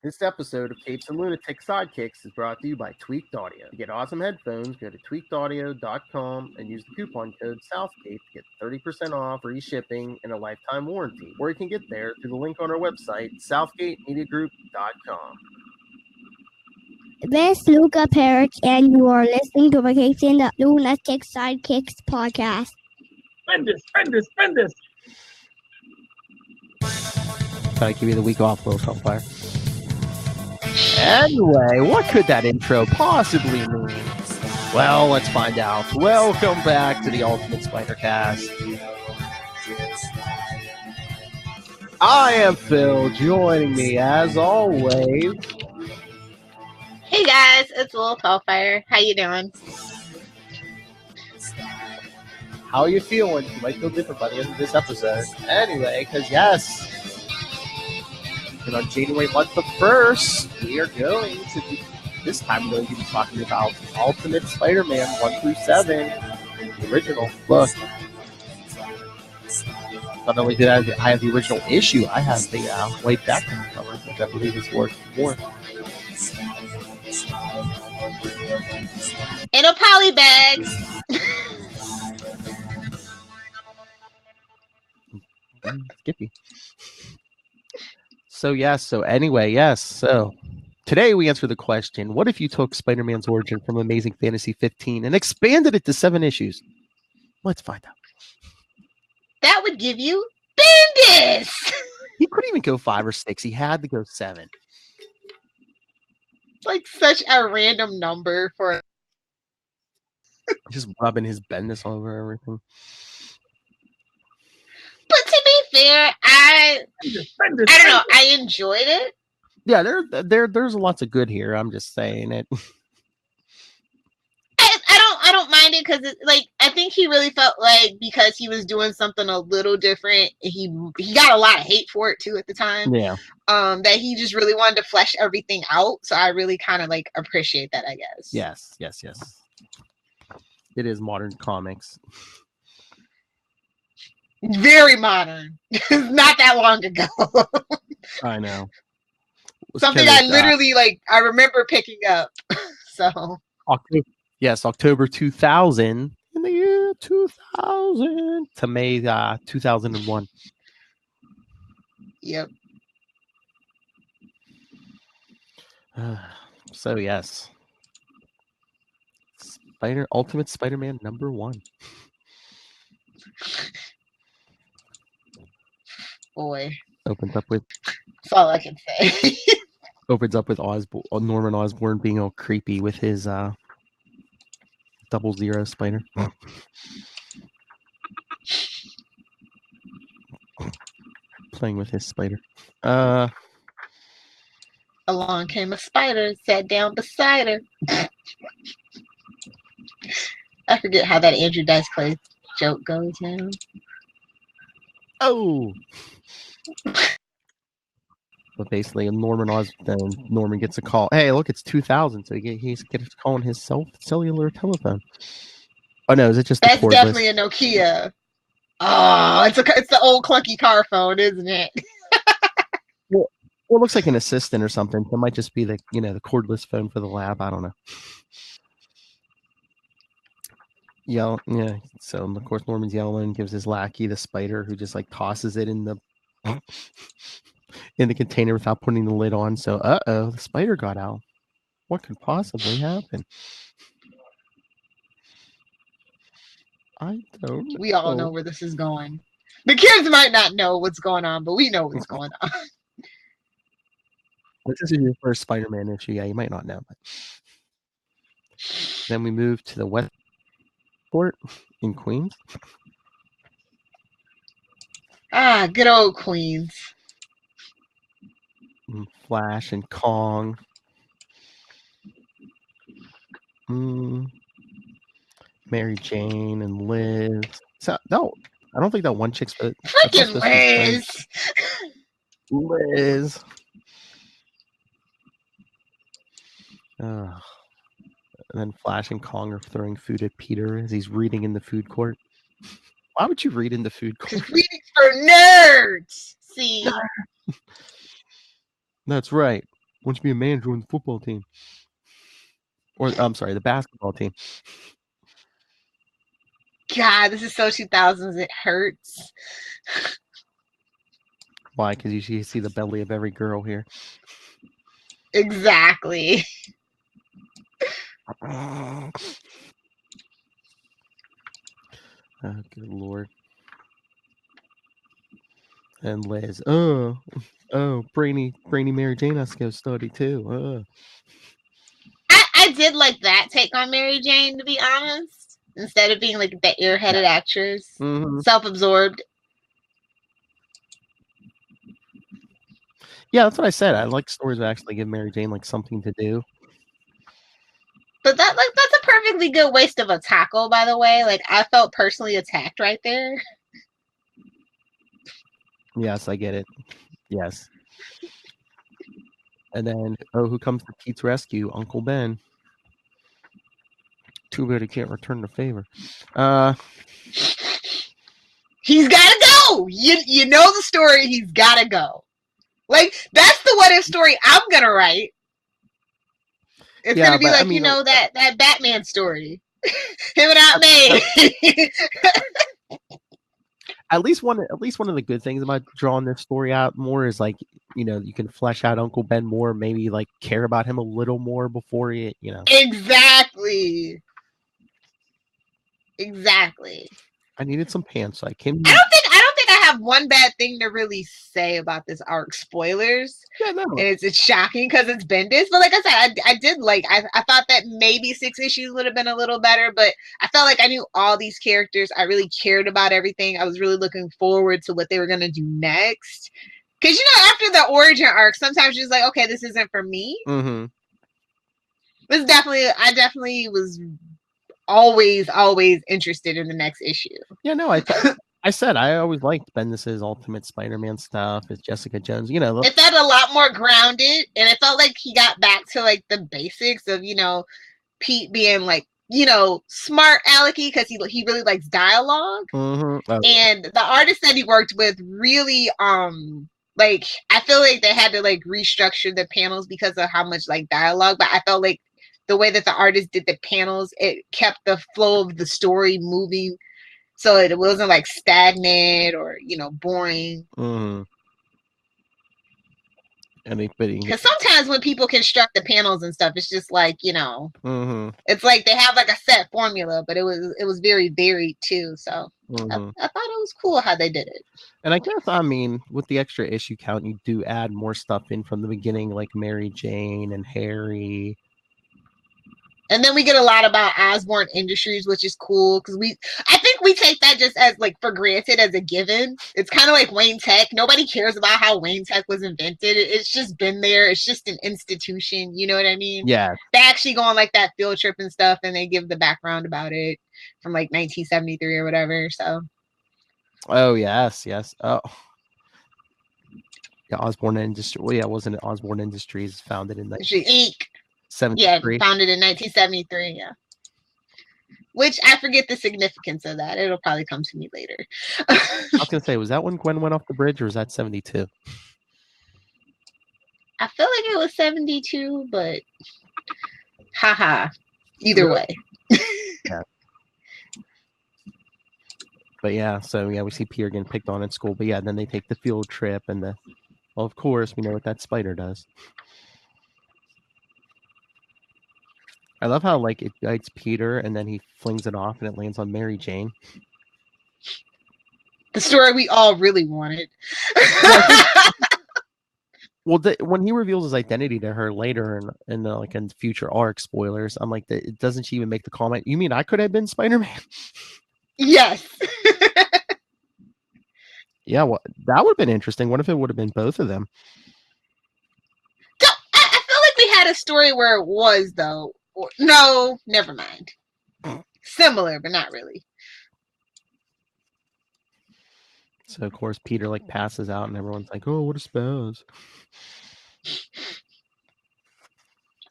This episode of Capes and Lunatics Sidekicks is brought to you by Tweaked Audio. To get awesome headphones, go to tweakedaudio.com and use the coupon code SOUTHCAPE to get 30% off, free shipping, and a lifetime warranty. Or you can get there through the link on our website, southgatemediagroup.com. This is Phil Perich, and you are listening to the Capes and Lunatics Sidekicks Podcast. Spend this. Thought I'd give you the week off, Lilith Hellfire. Anyway, what could that intro possibly mean? Well, let's find out. Welcome back to the Ultimate SpiderCast. I am Phil, joining me as always. Hey guys, it's Lilith Hellfire. How you doing? How are you feeling? You might feel different by the end of this episode. Anyway, because yes, and on January 1st, we are going to be, this time we're going to be talking about Ultimate Spider-Man 1 through 7, the original book. Not only did I have the original issue, I have the white background cover, which I believe is worth more. In a poly bag. Skippy. So today we answer the question, what if you took Spider-Man's origin from Amazing Fantasy 15 and expanded it to 7 issues? Let's find out. That would give you Bendis! He couldn't even go 5 or 6. He had to go 7. Like such a random number for... Just rubbing his Bendis all over everything. But to be fair, I don't know. I enjoyed it. Yeah, there's lots of good here. I'm just saying it. I don't mind it because I think he really felt like because he was doing something a little different, he got a lot of hate for it too at the time. Yeah. That he just really wanted to flesh everything out. So I really kind of appreciate that, I guess. Yes. It is modern comics. Very modern. Not that long ago. I know. Something I literally I remember picking up. So October 2000 in the year 2000 to May 2001. Yep. So yes. Ultimate Spider-Man #1. Boy. Opens up with. That's all I can say. Opens up with Norman Osborn being all creepy with his 00 spider. Playing with his spider. Along came a spider, sat down beside her. I forget how that Andrew Dice Clay joke goes now. Oh. But basically, Norman gets a call. Hey, look, it's 2000, so he gets calling his cellular telephone. Oh no, is it just? That's definitely a Nokia. Oh, it's the old clunky car phone, isn't it? Well, it looks like an assistant or something. It might just be the cordless phone for the lab. I don't know. Yeah. So of course Norman's yelling, gives his lackey the spider, who just tosses it in the container without putting the lid on. So the spider got out. What could possibly happen? I don't know. We all know where this is going. The kids might not know what's going on, but we know what's going on. This is your first Spider-Man issue. Yeah, you might not know. But... Then we move to the Westport in Queens. Good old Queens. Flash and Kong. Mary Jane and Liz. So, no, I don't think that one chick's... Freaking Liz! Liz. And then Flash and Kong are throwing food at Peter as he's reading in the food court. Why would you read in the food court? Reading for nerds! See? That's right. don't you be a man, join the football team? Or I'm sorry, the basketball team. God, this is so 2000s. It hurts. Why? Because you see the belly of every girl here. Exactly. Oh, good Lord. And Liz, oh, brainy Mary Jane has to go study too. I did like that take on Mary Jane, to be honest. Instead of being like the airheaded actress, self-absorbed. Yeah, that's what I said. I like stories that actually give Mary Jane like something to do. But that's a perfectly good waste of a tackle, by the way. Like, I felt personally attacked right there. Yes, I get it. Yes. And then, who comes to Pete's rescue? Uncle Ben. Too bad he can't return the favor. He's gotta go. You know the story. He's gotta go. Like, that's the what if story I'm gonna write. It's gonna be like, that Batman story. Him and Aunt May. At least one of the good things about drawing this story out more is like, you can flesh out Uncle Ben more, maybe like care about him a little more before he, Exactly. I needed some pants, so I came. I don't think I have one bad thing to really say about this arc. Spoilers. Yeah, no. And it's shocking because it's Bendis. But like I said, I did like, I thought that maybe 6 issues would have been a little better, but I felt like I knew all these characters. I really cared about everything. I was really looking forward to what they were going to do next. Because, after the origin arc, sometimes you're just like, okay, this isn't for me. Mm-hmm. I definitely was always interested in the next issue. Yeah, no, I said I always liked Bendis's Ultimate Spider-Man stuff. It's Jessica Jones, It felt a lot more grounded, and it felt like he got back to like the basics of Pete being like smart alecky because he really likes dialogue. Mm-hmm. And the artist that he worked with really like, I feel like they had to like restructure the panels because of how much like dialogue, but I felt like the way that the artist did the panels, it kept the flow of the story moving, so it wasn't like stagnant or boring. Mm-hmm. Because sometimes when people construct the panels and stuff, it's just like mm-hmm. It's like they have like a set formula, but it was very varied too. So I thought it was cool how they did it. And I guess with the extra issue count, you do add more stuff in from the beginning, like Mary Jane and Harry. And then we get a lot about Osborn Industries, which is cool because I think we take that just as like for granted as a given. It's kind of like Wayne Tech. Nobody cares about how Wayne Tech was invented. It's just been there. It's just an institution. You know what I mean? Yeah. They actually go on like that field trip and stuff, and they give the background about it from like 1973 or whatever. So. Oh yes. Oh. Yeah, Osborn Industries. Well, yeah, wasn't it Osborn Industries founded in 1973? Yeah, founded in 1973. Yeah. Which I forget the significance of that. It'll probably come to me later. I was gonna say, was that when Gwen went off the bridge, or was that 72? I feel like it was 72, but haha. Either way. Yeah. But yeah, so yeah, we see Peter getting picked on in school. But yeah, then they take the field trip, and well, of course, we know what that spider does. I love how like it bites Peter, and then he flings it off, and it lands on Mary Jane. The story we all really wanted. Well, when he reveals his identity to her later in future arc spoilers, I'm like, doesn't she even make the comment? You mean I could have been Spider-Man? Yes. Yeah, well, that would have been interesting. What if it would have been both of them? I feel like we had a story where it was, though. No, never mind. Similar, but not really. So, of course, Peter like passes out, and everyone's like, "Oh, what a spaz."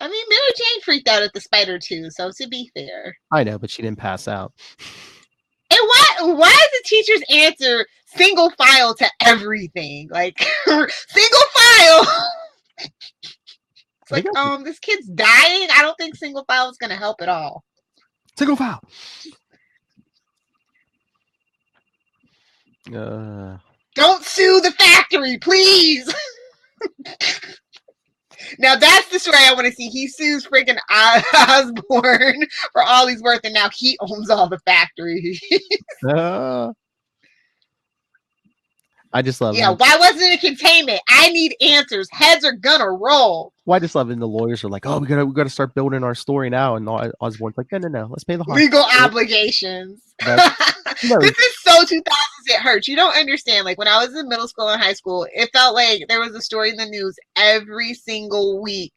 I mean, Mary Jane freaked out at the spider too. So to be fair, I know, but she didn't pass out. And why is the teacher's answer single file to everything? Like single file. It's like, this kid's dying. I don't think single file is going to help at all. Single file. Don't sue the factory, please. Now that's the story I want to see. He sues freaking Osborn for all he's worth, and now he owns all the factories. I just love it. Yeah, why wasn't it containment? I need answers. Heads are gonna roll. Well, I just love it. And the lawyers are like, "Oh, we gotta start building our story now." And Osborn's like, "No, let's pay the legal obligations." This is so 2000s. It hurts. You don't understand. Like when I was in middle school and high school, it felt like there was a story in the news every single week,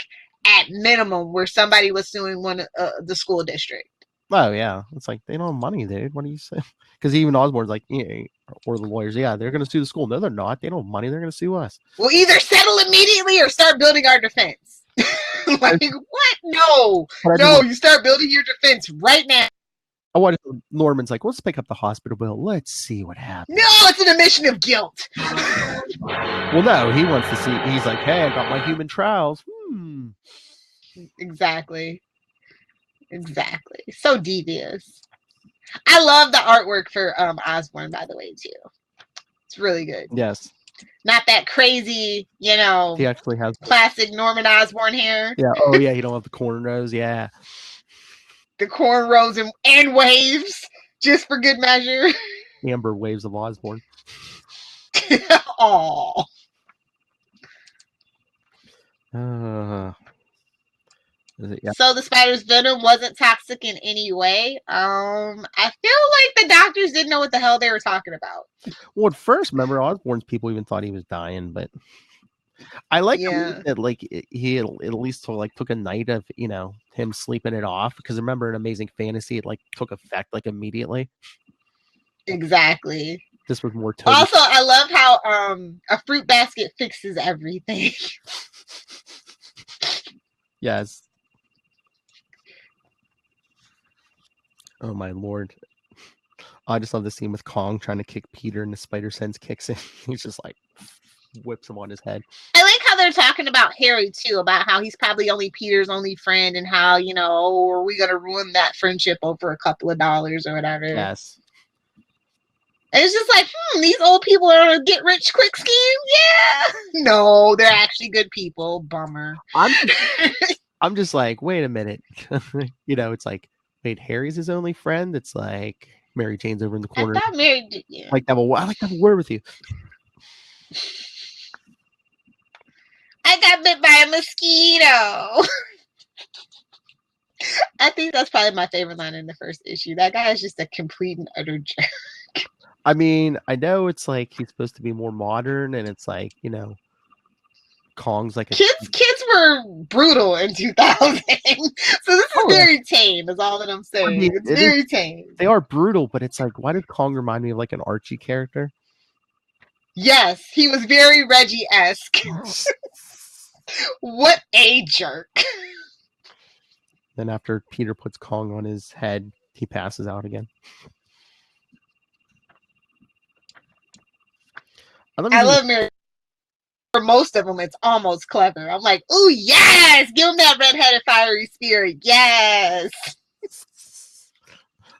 at minimum, where somebody was suing the school district. Oh yeah, it's like they don't have money, dude. What do you say? Because even Osborn's like, yeah, or the lawyers, yeah, they're going to sue the school. No, they're not. They don't have money. They're going to sue us. We'll either settle immediately or start building our defense. Like what? No, you start building your defense right now. I want Norman's like, let's pick up the hospital bill. Let's see what happens. No, it's an admission of guilt. Well, no, he wants to see. He's like, hey, I got my human trials. Exactly. So devious. I love the artwork for Osborn, by the way, too. It's really good. Yes. Not that crazy, he actually has classic Norman Osborn hair. Yeah. Oh, yeah. You don't have the cornrows. Yeah. The cornrows and waves, just for good measure. Amber waves of Osborn. Aww. So the spider's venom wasn't toxic in any way. I feel like the doctors didn't know what the hell they were talking about. Well, at first, remember, Osborn's people even thought he was dying, but I like that, like, he at least took a night of, him sleeping it off, because remember in Amazing Fantasy, it took effect immediately. Exactly. This was more Also, I love how a fruit basket fixes everything. Yes. Oh my lord. I just love the scene with Kong trying to kick Peter and the spider sense kicks in. He's just whips him on his head. I like how they're talking about Harry too, about how he's probably only Peter's only friend, and how, are we gonna ruin that friendship over a couple of dollars or whatever. Yes. And it's just like, these old people are on a get rich quick scheme. Yeah. No, they're actually good people. Bummer. I'm just like, wait a minute. It's like, wait, Harry's his only friend? It's like Mary Jane's over in the corner. I thought Mary did, yeah. I'd like to have a word with you. I got bit by a mosquito. I think that's probably my favorite line in the first issue. That guy is just a complete and utter jerk. I mean, I know it's like he's supposed to be more modern, and it's like, Kong's like kids were brutal in 2000. So this is very tame, is all that I'm saying. I mean, it's very tame. They are brutal, but it's like, why did Kong remind me of an Archie character? Yes, he was very Reggie-esque. What a jerk. Then after Peter puts Kong on his head, he passes out again. I love Mary. For most of them, it's almost clever. I'm like, ooh, yes! Give him that redheaded fiery spirit. Yes!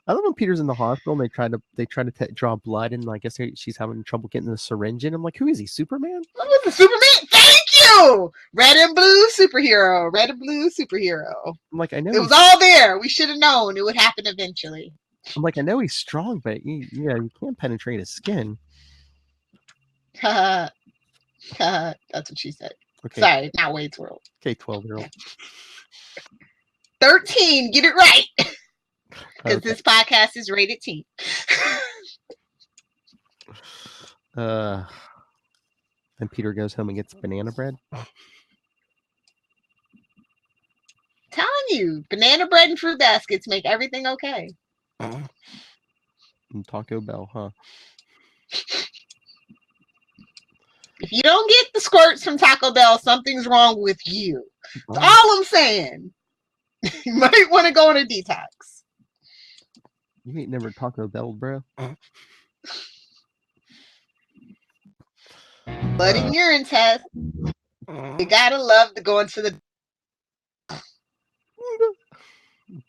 I love when Peter's in the hospital and they try to draw blood, and I guess she's having trouble getting the syringe in. I'm like, who is he, Superman? Oh, the Superman? Thank you! Red and blue superhero. Red and blue superhero. I'm like, I know. It was all there. We should have known it would happen eventually. I'm like, I know he's strong, but you can't penetrate his skin. That's what she said. Okay. Sorry, not Wade's World. Okay, 12-year-old. 13, get it right. Because this podcast is rated teen. And Peter goes home and gets banana bread. Telling you, banana bread and fruit baskets make everything okay. And Taco Bell, huh? If you don't get the squirts from Taco Bell, something's wrong with you. That's all I'm saying. You might want to go on a detox. You ain't never Taco Bell, bro. Blood and urine test. You gotta love to go into the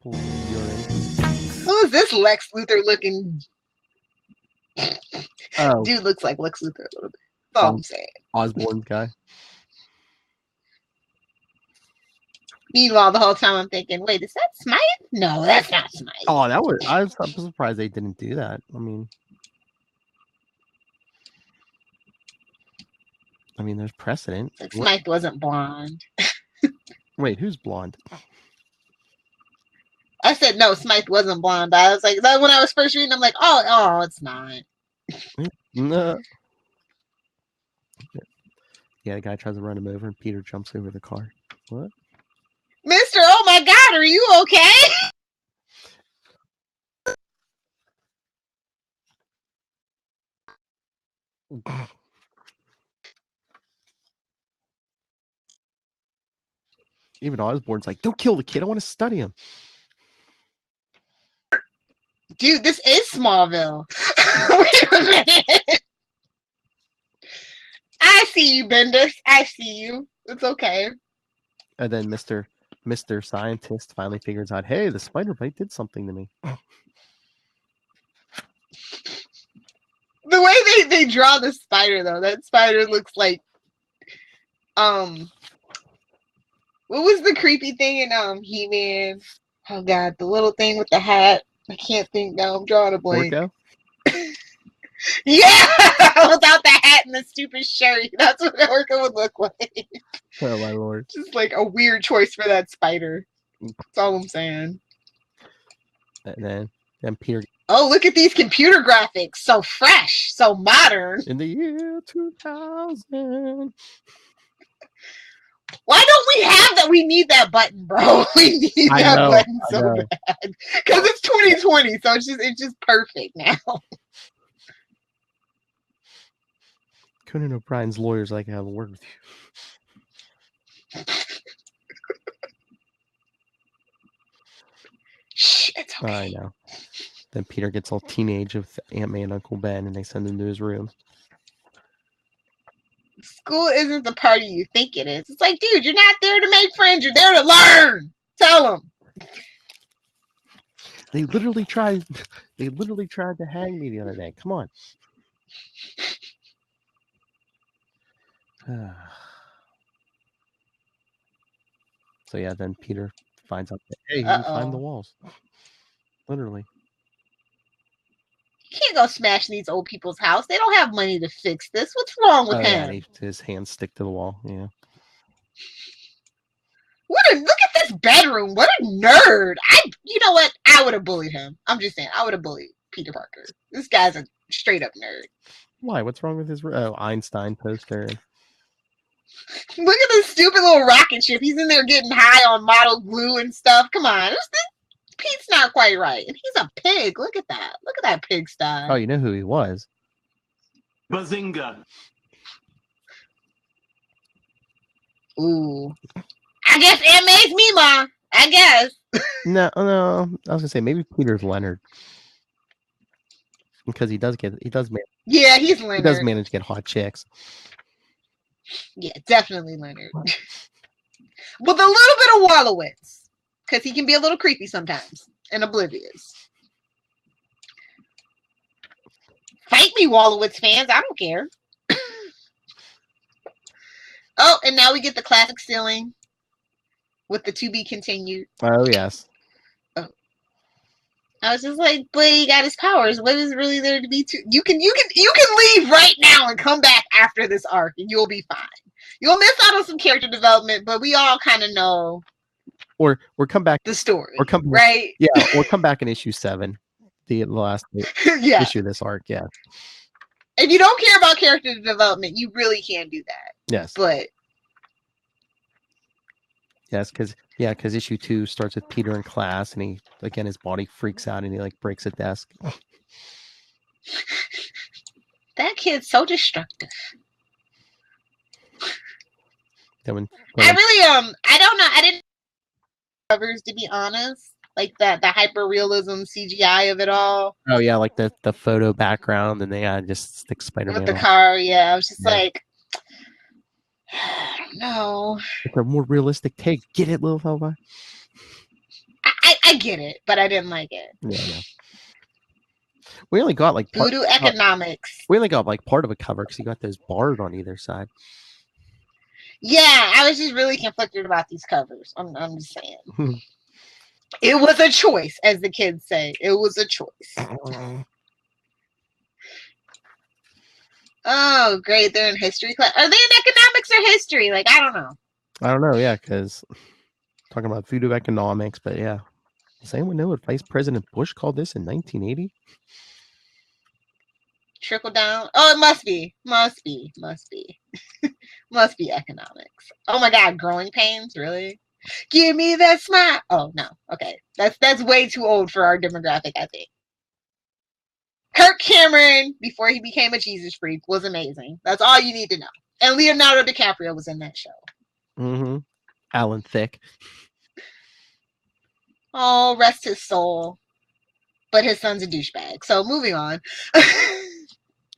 Pull the urine. Who is this Lex Luthor looking? Oh, Dude looks like Lex Luthor a little bit. That's all I'm saying. Osborne guy. Meanwhile, the whole time I'm thinking, wait, is that Smite? No, that's not Smite. Oh, I was surprised they didn't do that. I mean, there's precedent. Like Smite wasn't blonde. Wait, who's blonde? I said no, Smite wasn't blonde. But I was like, when I was first reading, I'm like, oh, it's not. No. Yeah, the guy tries to run him over, and Peter jumps over the car. What? Mister, oh my God, are you okay? Even Osborne's like, don't kill the kid. I want to study him. Dude, this is Smallville. Wait a minute. I see you, Bendis. I see you. It's okay. And then Mr. Scientist finally figures out, hey, the spider bite did something to me. The way they draw the spider, though, that spider looks like what was the creepy thing in He-Man? Oh God, the little thing with the hat. I can't think now. I'm drawing a blank. Orko? Yeah, without the hat and the stupid shirt. That's what Orko would look like. Oh my lord! Just like a weird choice for that spider. That's all I'm saying. And then Peter. Oh, look at these computer graphics. So fresh, so modern. In the year 2000. Why don't we have that? We need that button, bro. We need that button so bad. Because it's 2020, so it's just perfect now. Conan O'Brien's lawyers like how to work with you. Shh, it's okay. I know. Then Peter gets all teenage with Aunt May and Uncle Ben, and they send him to his room. School isn't the party you think it is. It's like, dude, you're not there to make friends. You're there to learn. Tell them. They literally tried to hang me the other day. Come on. So yeah, then Peter finds out that, hey, you can climb the walls. Literally. You can't go smashing these old people's house. They don't have money to fix this. What's wrong with him? Yeah, his hands stick to the wall. Yeah. Look at this bedroom. What a nerd. You know what? I would have bullied him. I'm just saying, I would have bullied Peter Parker. This guy's a straight up nerd. Why? What's wrong with his Einstein poster? Look at this stupid little rocket ship. He's in there getting high on model glue and stuff. Come on. Pete's not quite right. And he's a pig. Look at that. Look at that pig style. Oh, you know who he was? Bazinga. Ooh. I guess Aunt May's Mima. I guess. No. I was gonna say maybe Peter's Leonard. Because he does manage. Yeah, he's Leonard. He does manage to get hot chicks. Yeah, definitely Leonard. With a little bit of Wallowitz. Because he can be a little creepy sometimes. And oblivious. Fight me, Wallowitz fans. I don't care. Oh, and now we get the classic ceiling. With the to be continued. Oh, yes. Oh. I was just like, but he got his powers. What is really there to be to? You can leave right now and come back after this arc and you'll be fine. You'll miss out on some character development, but we all kind of know. Or come back the story. Or come right? Yeah, or come back in issue 7. The last issue of this arc, yeah. If you don't care about character development, you really can do that. Yes. But yes, because issue 2 starts with Peter in class, and his body freaks out, and he breaks a desk. That kid's so destructive. I really I don't know. I didn't covers, to be honest. Like the hyper realism CGI of it all. Oh yeah, like the photo background, and they just stick Spider-Man with the car. Yeah, I was just like, I don't know. It's a more realistic take. Get it, Lilith Hellfire? I I get it, but I didn't like it. Yeah. We only got like Voodoo economics. We only got like part of a cover because you got those bars on either side. Yeah, I was just really conflicted about these covers. I'm just saying. It was a choice, as the kids say. It was a choice. Oh, great. They're in history class. Are they in economics or history? Like, I don't know. I don't know, yeah, because talking about voodoo economics, but yeah. Does anyone know what Vice President Bush called this in 1980? Trickle down. Oh, it must be. Must be economics. Oh my God, growing pains, really? Give me that smile. Oh no. Okay. That's way too old for our demographic, I think. Kirk Cameron, before he became a Jesus freak, was amazing. That's all you need to know. And Leonardo DiCaprio was in that show. Mm-hmm. Alan Thicke. Oh, rest his soul. But his son's a douchebag. So moving on.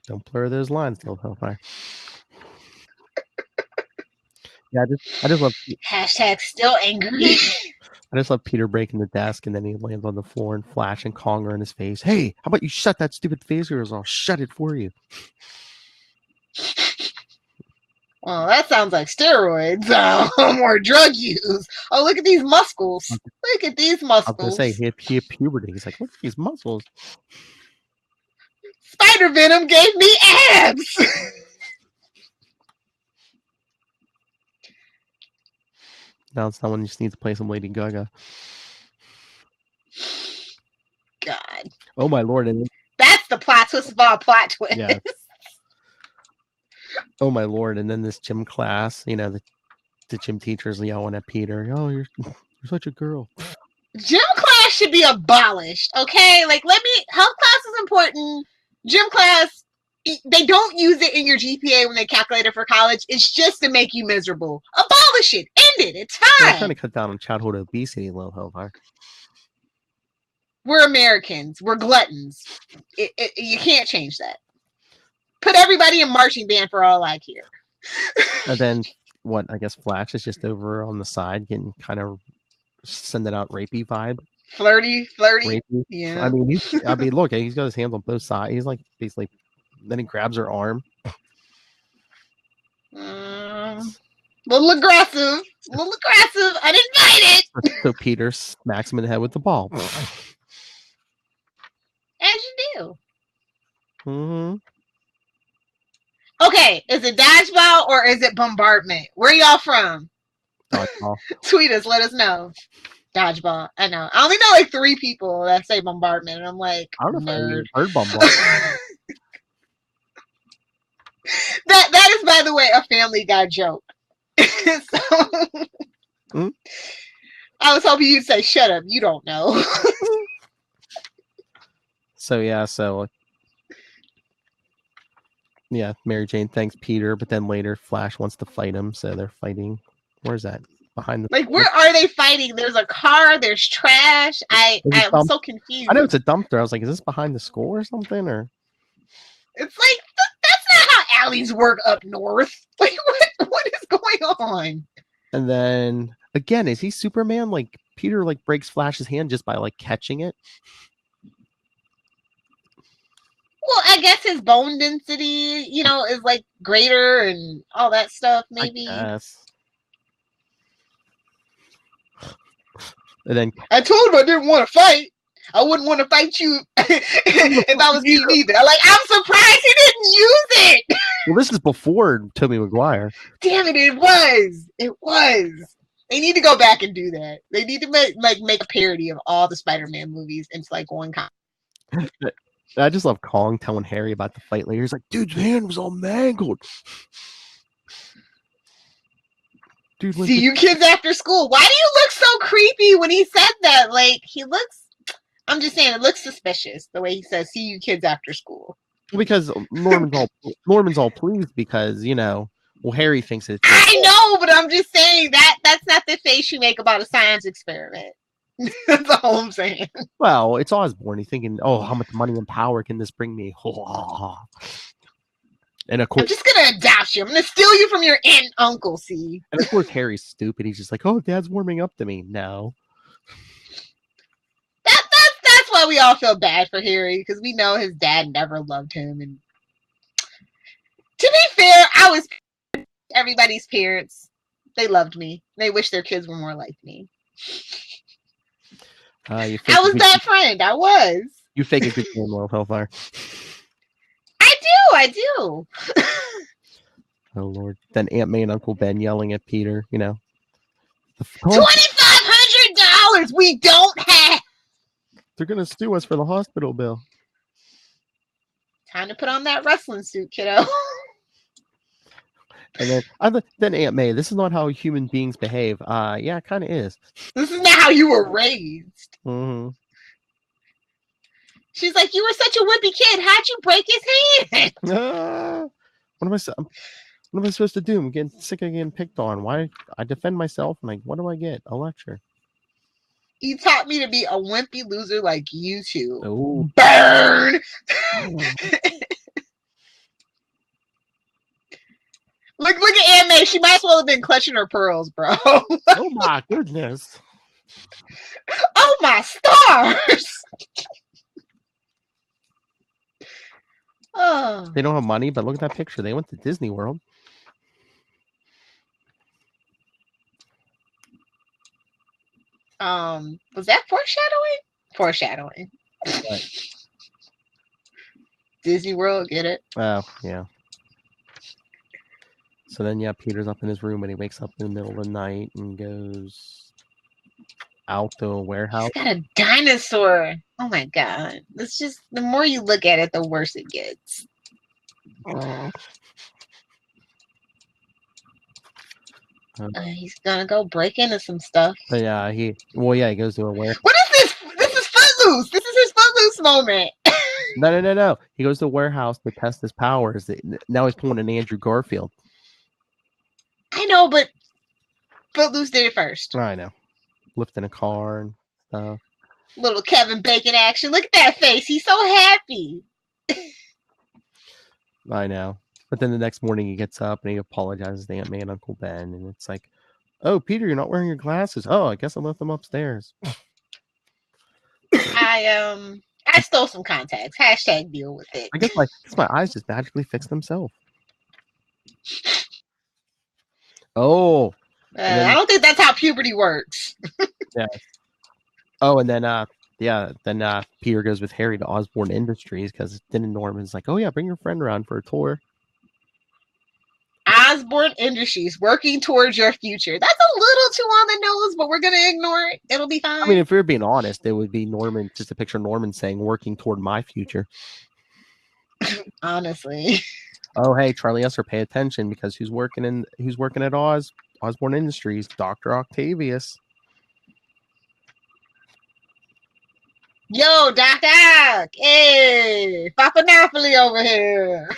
Don't blur those lines, Lilith Hellfire. Yeah, I just love. Hashtag still angry. I just love Peter breaking the desk and then he lands on the floor and Flash and Kong are in his face. Hey, how about you shut that stupid face or I'll shut it for you. Well, that sounds like steroids or drug use. Oh, look at these muscles. Look at these muscles. I was going to say, he had puberty. He's like, look at these muscles. Spider Venom gave me abs. Now someone just needs to play some Lady Gaga. God. Oh my Lord. And that's the plot twist of all plot twists. Yeah. Oh my Lord. And then this gym class, you know, the gym teacher's yelling at Peter. Oh, you're such a girl. Gym class should be abolished, okay? Like, health class is important. Gym class, they don't use it in your GPA when they calculate it for college. It's just to make you miserable. Abolish it. End it. It's fine. They're trying to cut down on childhood obesity, Lil Hellfire. We're Americans. We're gluttons. You can't change that. Put everybody in marching band for all I care. And then, I guess Flash is just over on the side getting kind of sending out rapey vibe. Flirty. Rapey. Yeah. I mean, look, he's got his hands on both sides. He's like, basically, then he grabs her arm. Little aggressive. I didn't fight it. So Peter smacks him in the head with the ball. As you do. Mm-hmm. Okay, is it dodgeball or is it bombardment? Where y'all from? Dodgeball. Tweet us, let us know. Dodgeball. I know. I only know like 3 people that say bombardment, and I'm like, I don't know if I nerd. even heard bombardment. That is, by the way, a Family Guy joke. I was hoping you'd say, "Shut up, you don't know." Yeah, Mary Jane thanks Peter, but then later Flash wants to fight him, so they're fighting. Where's that? Behind the where are they fighting? There's a car, there's trash. I'm so confused. I know it's a dumpster. I was like, is this behind the school or something? Or it's like that's not how alleys work up north. Like what is going on? And then again, is he Superman? Like Peter breaks Flash's hand just by catching it. Well, I guess his bone density, is greater and all that stuff, maybe. I guess. And then I told him I didn't want to fight. I wouldn't want to fight you if I was you either. I'm surprised he didn't use it. Well, this is before Tobey Maguire. Damn it! It was. They need to go back and do that. They need to make a parody of all the Spider-Man movies into one comic. I just love Kong telling Harry about the fight later. He's like, dude's hand was all mangled. Dude, see you kids after school. Why do you look so creepy when he said that? I'm just saying, it looks suspicious the way he says, see you kids after school. Because Norman's all pleased because, Harry thinks it's... I know, but I'm just saying that's not the face you make about a science experiment. That's all I'm saying. Well, it's Osborn. He's thinking, oh, how much money and power can this bring me? And of course, I'm just gonna adopt you. I'm gonna steal you from your aunt and uncle. See. And of course, Harry's stupid. He's just like, oh, Dad's warming up to me. No. why we all feel bad for Harry, because we know his dad never loved him. And to be fair, I was everybody's parents. They loved me. They wish their kids were more like me. I was that friend. I was. You fake a good game, Lilith Hellfire. I do. Oh Lord! Then Aunt May and Uncle Ben yelling at Peter. You know, $2,500 we don't have. They're gonna sue us for the hospital bill. Time to put on that wrestling suit, kiddo. And then Aunt May, this is not how human beings behave. Yeah, it kind of is. This is not how you were raised. Mm-hmm. She's like, you were such a wimpy kid. How'd you break his hand? What am I supposed to do? I'm getting sick of getting picked on. Why? I defend myself, and what do I get? A lecture. You taught me to be a wimpy loser like you two. Oh. Burn! Look at Aunt May. She might as well have been clutching her pearls, bro. Oh my goodness. Oh my stars. Oh. They don't have money, but look at that picture. They went to Disney World. Was that foreshadowing? Foreshadowing. What? Disney World, get it? Oh, yeah. So then, yeah, Peter's up in his room and he wakes up in the middle of the night and goes out to a warehouse. He's got a dinosaur. Oh my god. It's just, the more you look at it, the worse it gets. He's gonna go break into some stuff. But yeah, he goes to a warehouse. What is this? This is Footloose. This is his Footloose moment. No. He goes to a warehouse to test his powers. Now he's pulling an Andrew Garfield. I know, but Footloose did it first. I know. Lifting a car and stuff. Little Kevin Bacon action. Look at that face. He's so happy. I know. But then the next morning he gets up and he apologizes to Aunt May and Uncle Ben. And it's like, oh, Peter, you're not wearing your glasses. Oh, I guess I left them upstairs. I stole some contacts. Hashtag deal with it. I guess my eyes just magically fix themselves. Oh. I don't think that's how puberty works. Yeah. Oh, and then Peter goes with Harry to Osborne Industries because then Norman's like, oh yeah, bring your friend around for a tour. Osborne Industries, working towards your future. That's a little too on the nose, but we're gonna ignore it. It'll be fine. I mean, if we're being honest, it would be Norman, just a picture of Norman saying working toward my future. Honestly. Oh hey, Charlie Esser, pay attention because who's working at Osborne Industries? Dr. Octavius. Yo, Doc Ock! Hey, Papa Napoli over here.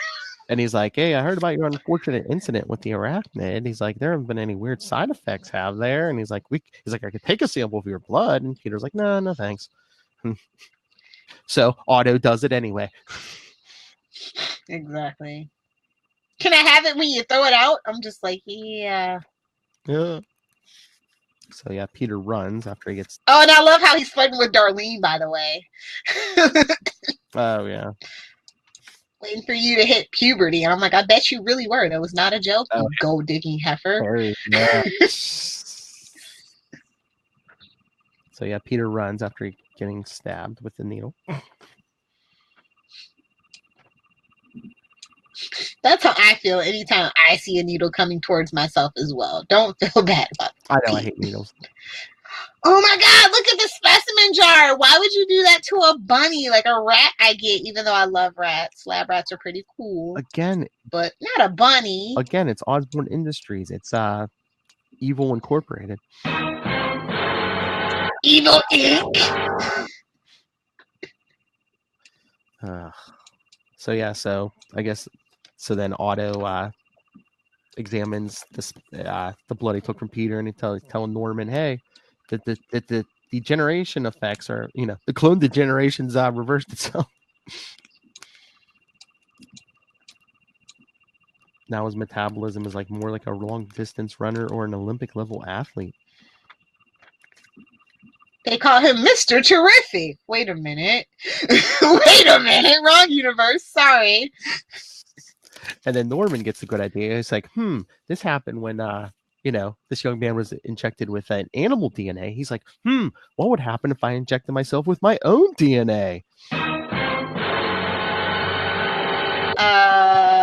And he's like, hey, I heard about your unfortunate incident with the arachnid. He's like, there haven't been any weird side effects, have there? And he's like, I could take a sample of your blood. And Peter's like, no, thanks. So Otto does it anyway. Exactly. Can I have it when you throw it out? I'm just like, yeah. Yeah. So yeah, Peter runs after he gets. Oh, and I love how he's flirting with Darlene, by the way. Oh yeah. Waiting for you to hit puberty. And I'm like, I bet you really were. That was not a joke, you gold digging heifer. Sorry, yeah. So yeah, Peter runs after getting stabbed with the needle. That's how I feel anytime I see a needle coming towards myself as well. Don't feel bad about it. I know, I hate needles. Oh my god, look at the specimen jar. Why would you do that to a bunny? Like a rat I get, even though I love rats. Lab rats are pretty cool. Again. But not a bunny. Again, it's Osborne Industries. It's Evil Incorporated. Evil Inc. So I guess then Otto examines the blood he took from Peter, and he telling Norman, hey, that the degeneration effects are, the clone degeneration's reversed itself. Now his metabolism is more like a long distance runner or an Olympic level athlete. They call him Mr. Terrific. Wait a minute. Wait a minute. Wrong universe. Sorry. And then Norman gets a good idea. He's like, this happened when, this young man was injected with an animal DNA. He's like, what would happen if I injected myself with my own DNA?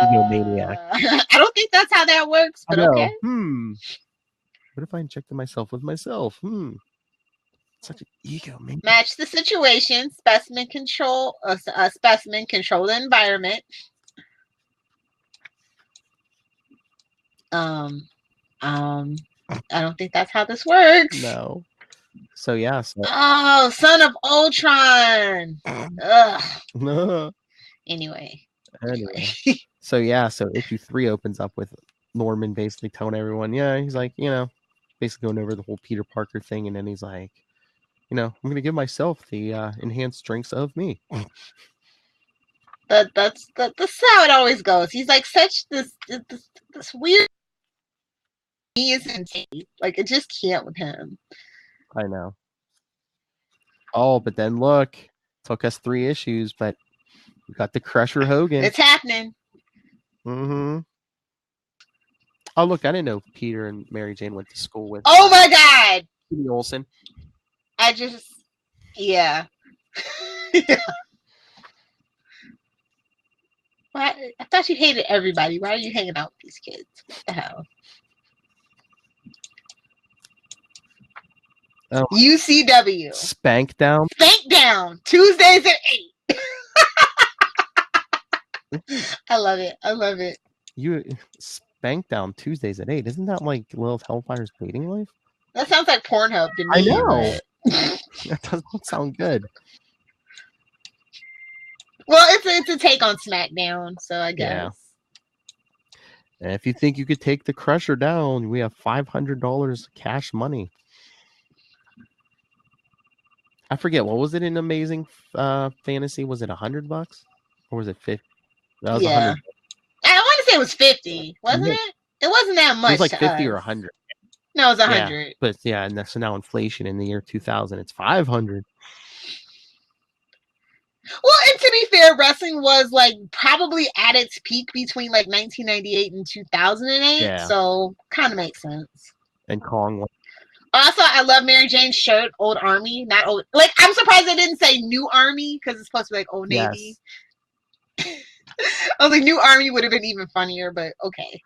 Egomaniac. I don't think that's how that works, but okay. What if I injected myself with myself? Such an egomaniac. Match the situation. Specimen control the environment. I don't think that's how this works. No. So yeah. Oh, son of Ultron. Ugh. Anyway. So yeah. So issue 3 opens up with Norman basically telling everyone, he's like, basically going over the whole Peter Parker thing, and then he's like, I'm gonna give myself the enhanced strengths of me. That's how it always goes. He's like such this weird. He is insane. Like, it just can't with him. I know. Oh, but then look, took us 3 issues, but we got the Crusher Hogan. It's happening. Oh, look, I didn't know Peter and Mary Jane went to school with. Oh my God, Jimmy Olsen. Yeah. Why? I thought you hated everybody. Why are you hanging out with these kids? What the hell? Oh. UCW. Spank Down. Tuesdays at 8. I love it. You Spank Down Tuesdays at 8. Isn't that like Lilith Hellfire's dating life? That sounds like Pornhub to me. I know. That doesn't sound good. Well, it's a take on SmackDown, so I guess. Yeah. And if you think you could take the Crusher down, we have $500 cash money. I forget, what was it in Amazing Fantasy? Was it $100 or was it 50? That was 100. I want to say it was 50, wasn't it? It wasn't that much. It was like 50 or 100. No, it was 100. Yeah, but yeah, and so now inflation in the year 2000, it's 500. Well, and to be fair, wrestling was like probably at its peak between like 1998 and 2008. Yeah. So kind of makes sense. And Kong. Also, I love Mary Jane's shirt, Old Army, not old. Like, I'm surprised they didn't say New Army because it's supposed to be like Old Navy. Yes. I was like, New Army would have been even funnier, but okay.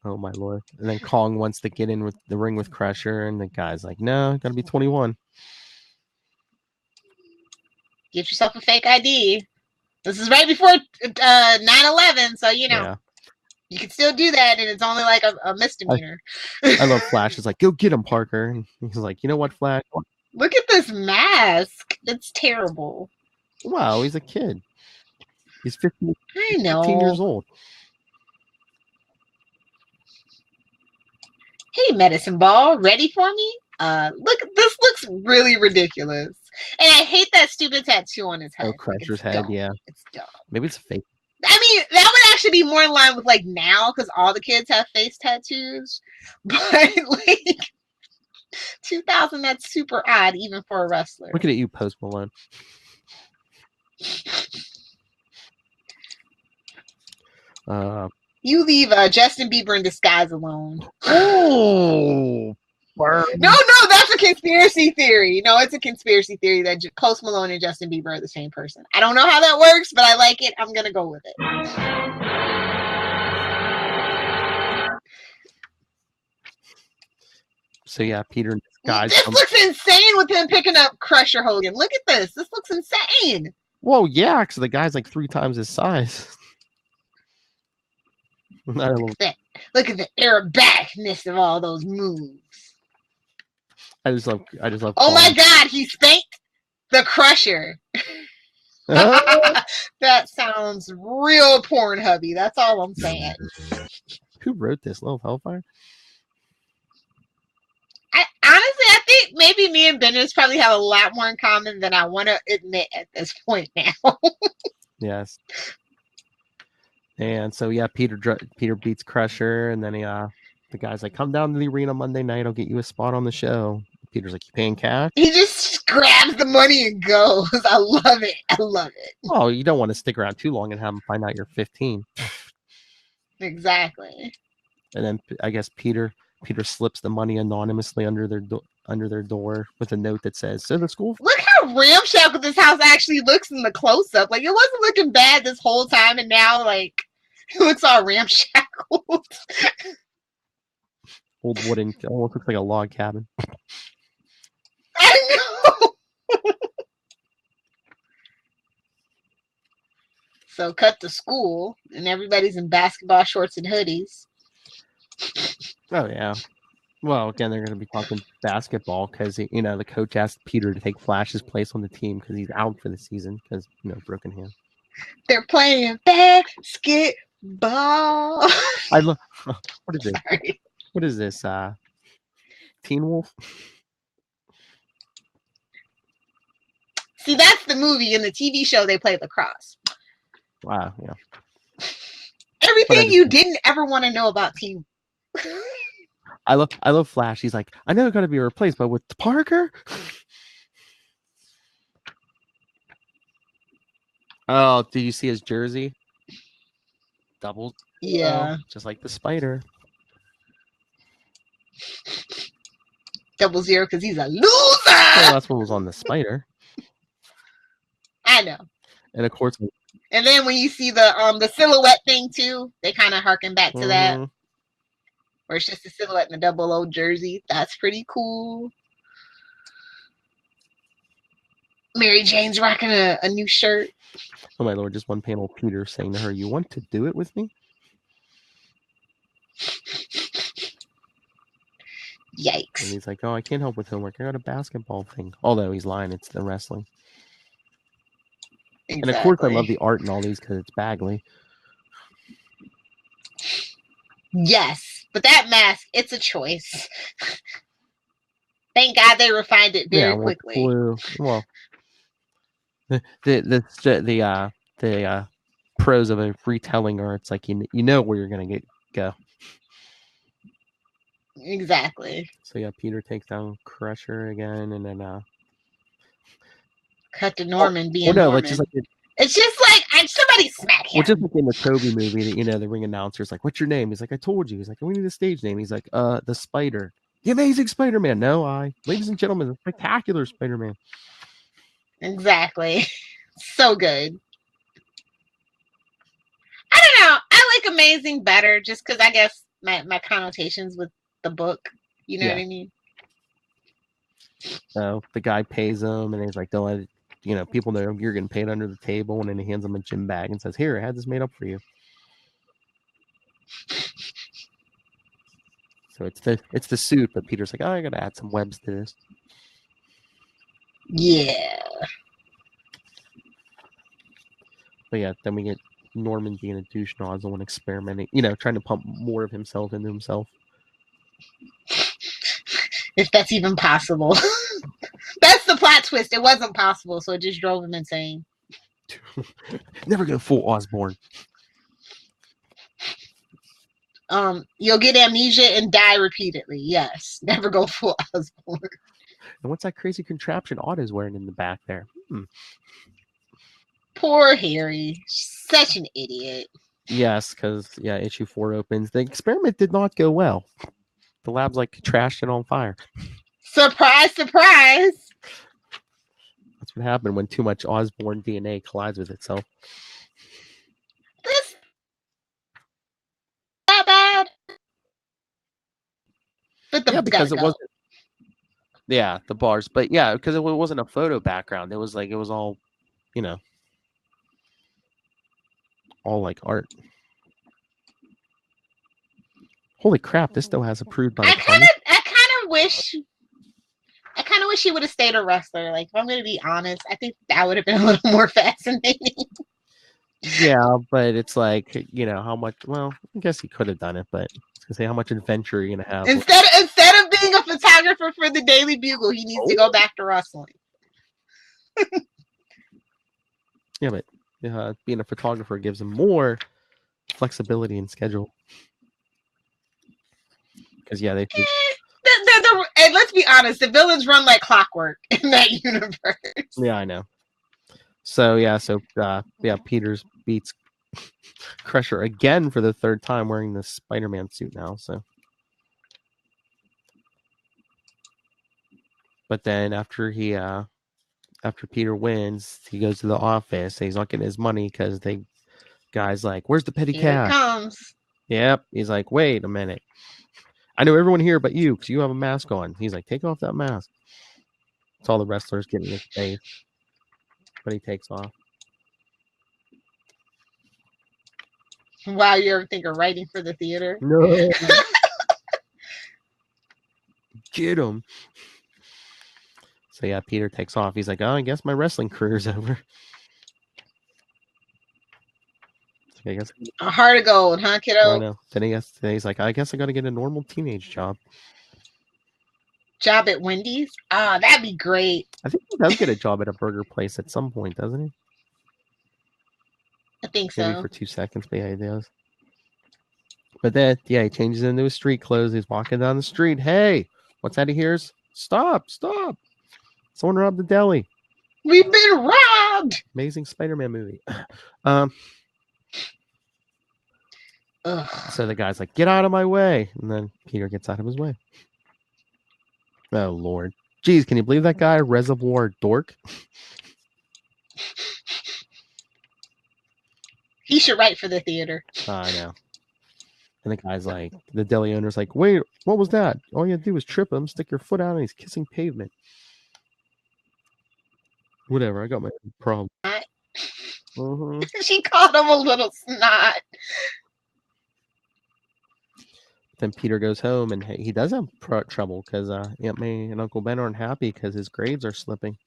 Oh my Lord! And then Kong wants to get in with the ring with Crusher, and the guy's like, "No, gotta be 21." Get yourself a fake ID. This is right before 9/11, so Yeah. You can still do that, and it's only like a misdemeanor. I love Flash. It's like, go get him, Parker. And he's like, you know what, Flash? Look at this mask. It's terrible. Wow, he's a kid. He's 15 years old. Hey, Medicine Ball, ready for me? Look, this looks really ridiculous. And I hate that stupid tattoo on his head. Oh, Crusher's head, yeah. It's dumb. Maybe it's fake. I mean, that would actually be more in line with like now because all the kids have face tattoos. But like 2000, that's super odd even for a wrestler. Look at you, Post Malone. You leave Justin Bieber in disguise alone. Oh, burn. No, that's a conspiracy theory. No, it's a conspiracy theory that Post Malone and Justin Bieber are the same person. I don't know how that works, but I like it. I'm gonna go with it. So yeah, Peter in disguise. This looks insane with him picking up Crusher Hogan. Look at this. This looks insane. Whoa, yeah, because the guy's like 3 times his size. Look at the aerobaticness of all those moves. I just love. Oh my God, he spanked the Crusher. That sounds real Pornhubby. That's all I'm saying. Who wrote this? Lilith Hellfire? I think maybe me and Bendis probably have a lot more in common than I want to admit at this point now. Yes. And so yeah, Peter beats Crusher, and then the guy's like, "Come down to the arena Monday night. I'll get you a spot on the show." Peter's like, "You paying cash?" He just grabs the money and goes. I love it. I love it. Oh, you don't want to stick around too long and have them find out you're 15. Exactly. And then I guess Peter slips the money anonymously under their door with a note that says, "So the school." Look how ramshackle this house actually looks in the close-up. Like, it wasn't looking bad this whole time, and now, like, it looks all ramshackled. Old wooden, almost looks like a log cabin. I know. So cut to school, and everybody's in basketball shorts and hoodies. Oh yeah. Well, again, they're going to be talking basketball because the coach asked Peter to take Flash's place on the team because he's out for the season because broken hand. They're playing basketball. I love. What is it? Sorry. What is this? Teen Wolf? See, that's the movie. In the TV show, they play lacrosse. Wow, yeah. Everything you didn't ever want to know about Teen. I love Flash. He's like, I know it's going to be replaced, but with Parker. Oh, did you see his jersey? Double. Yeah. Just like the Spider. 00 because he's a loser. Well, that's what was on the Spider. I know. And of course. And then when you see the silhouette thing too, they kind of harken back to that. Where it's just a silhouette in the 00 jersey. That's pretty cool. Mary Jane's rocking a new shirt. Oh my lord, just one panel of Peter saying to her, "You want to do it with me?" Yikes. And he's like, "Oh, I can't help with homework. I got a basketball thing." Although he's lying, it's the wrestling. Exactly. And of course, I love the art in all these because it's Bagley. Yes, but that mask, it's a choice. Thank God they refined it very quickly. Blue. Well, the pros of a retelling are it's like you know where you're gonna go. Exactly. So yeah, Peter takes down Crusher again, and then cut to Norman being Norman. It's just like somebody smack him. Well, just like in the Toby movie, the ring announcer's like, "What's your name?" He's like, "I told you." He's like, "We need a stage name." He's like, "The Spider, the Amazing Spider-Man." No, ladies and gentlemen, the Spectacular Spider-Man. Exactly. So good. I don't know. I like Amazing better just because I guess my connotations with the book. You know what I mean? So the guy pays him, and he's like, "Don't let it." People know you're getting paid under the table, and then he hands them a gym bag and says, "Here, I had this made up for you." So it's the suit, but Peter's like, "Oh, I got to add some webs to this." Yeah. But yeah, then we get Norman being a douche nozzle and experimenting, trying to pump more of himself into himself. If that's even possible. That's the plot twist. It wasn't possible, so it just drove him insane. Never go full Osborn. You'll get amnesia and die repeatedly. Yes. Never go full Osborn. And what's that crazy contraption Otto's wearing in the back there? Poor Harry. Such an idiot. Yes, because issue 4 opens. The experiment did not go well. The lab's like trashed and on fire. Surprise, surprise. That's what happened when too much Osborn DNA collides with itself. This not bad. But because it wasn't. Yeah, the bars, but because it wasn't a photo background. It was all, all like art. Holy crap! This still has approved by. I kind of wish he would have stayed a wrestler. Like, if I'm going to be honest, I think that would have been a little more fascinating. Yeah, but it's like, how much. Well, I guess he could have done it, but I was gonna say, how much adventure are you gonna have? Instead of being a photographer for the Daily Bugle, he needs to go back to wrestling. Yeah, but being a photographer gives him more flexibility in schedule. Because the And let's be honest, the villains run like clockwork in that universe. Yeah, I know. So Peters beats Crusher again for the third time wearing the Spider-Man suit now. So, but then after Peter wins, he goes to the office. And he's not getting his money because the guy's like, "Where's the petty Here it cash?" comes. Yep. He's like, "Wait a minute. I know everyone here but you because you have a mask on." He's like, "Take off that mask." It's all the wrestlers getting in his face, but he takes off. Wow, you ever think of writing for the theater? No. Get him. So yeah, Peter takes off. He's like, "Oh, I guess my wrestling career's over." So I guess A heart of gold, huh, I kiddo? know. Then he's like, "I guess I got to get a normal teenage job." Job at Wendy's? Ah, that'd be great. I think he does get a job at a burger place at some point, doesn't he? I think Maybe so. for 2 seconds, but yeah, he does. But then, yeah, he changes into his street clothes. He's walking down the street. Hey, what's that he hears? Stop. Someone robbed the deli. We've been robbed. Amazing Spider-Man movie. Ugh. So the guy's like, "Get out of my way." And then Peter gets out of his way. Oh, Lord. Jeez, can you believe that guy? Reservoir Dork. He should write for the theater. I know. And the guy's like, the deli owner's like, "Wait, what was that? All you had to do was trip him, stick your foot out, and he's kissing pavement." Whatever, I got my own problem. Mhm. She called him a little snot. Then Peter goes home, and he does have trouble because Aunt May and Uncle Ben aren't happy because his grades are slipping.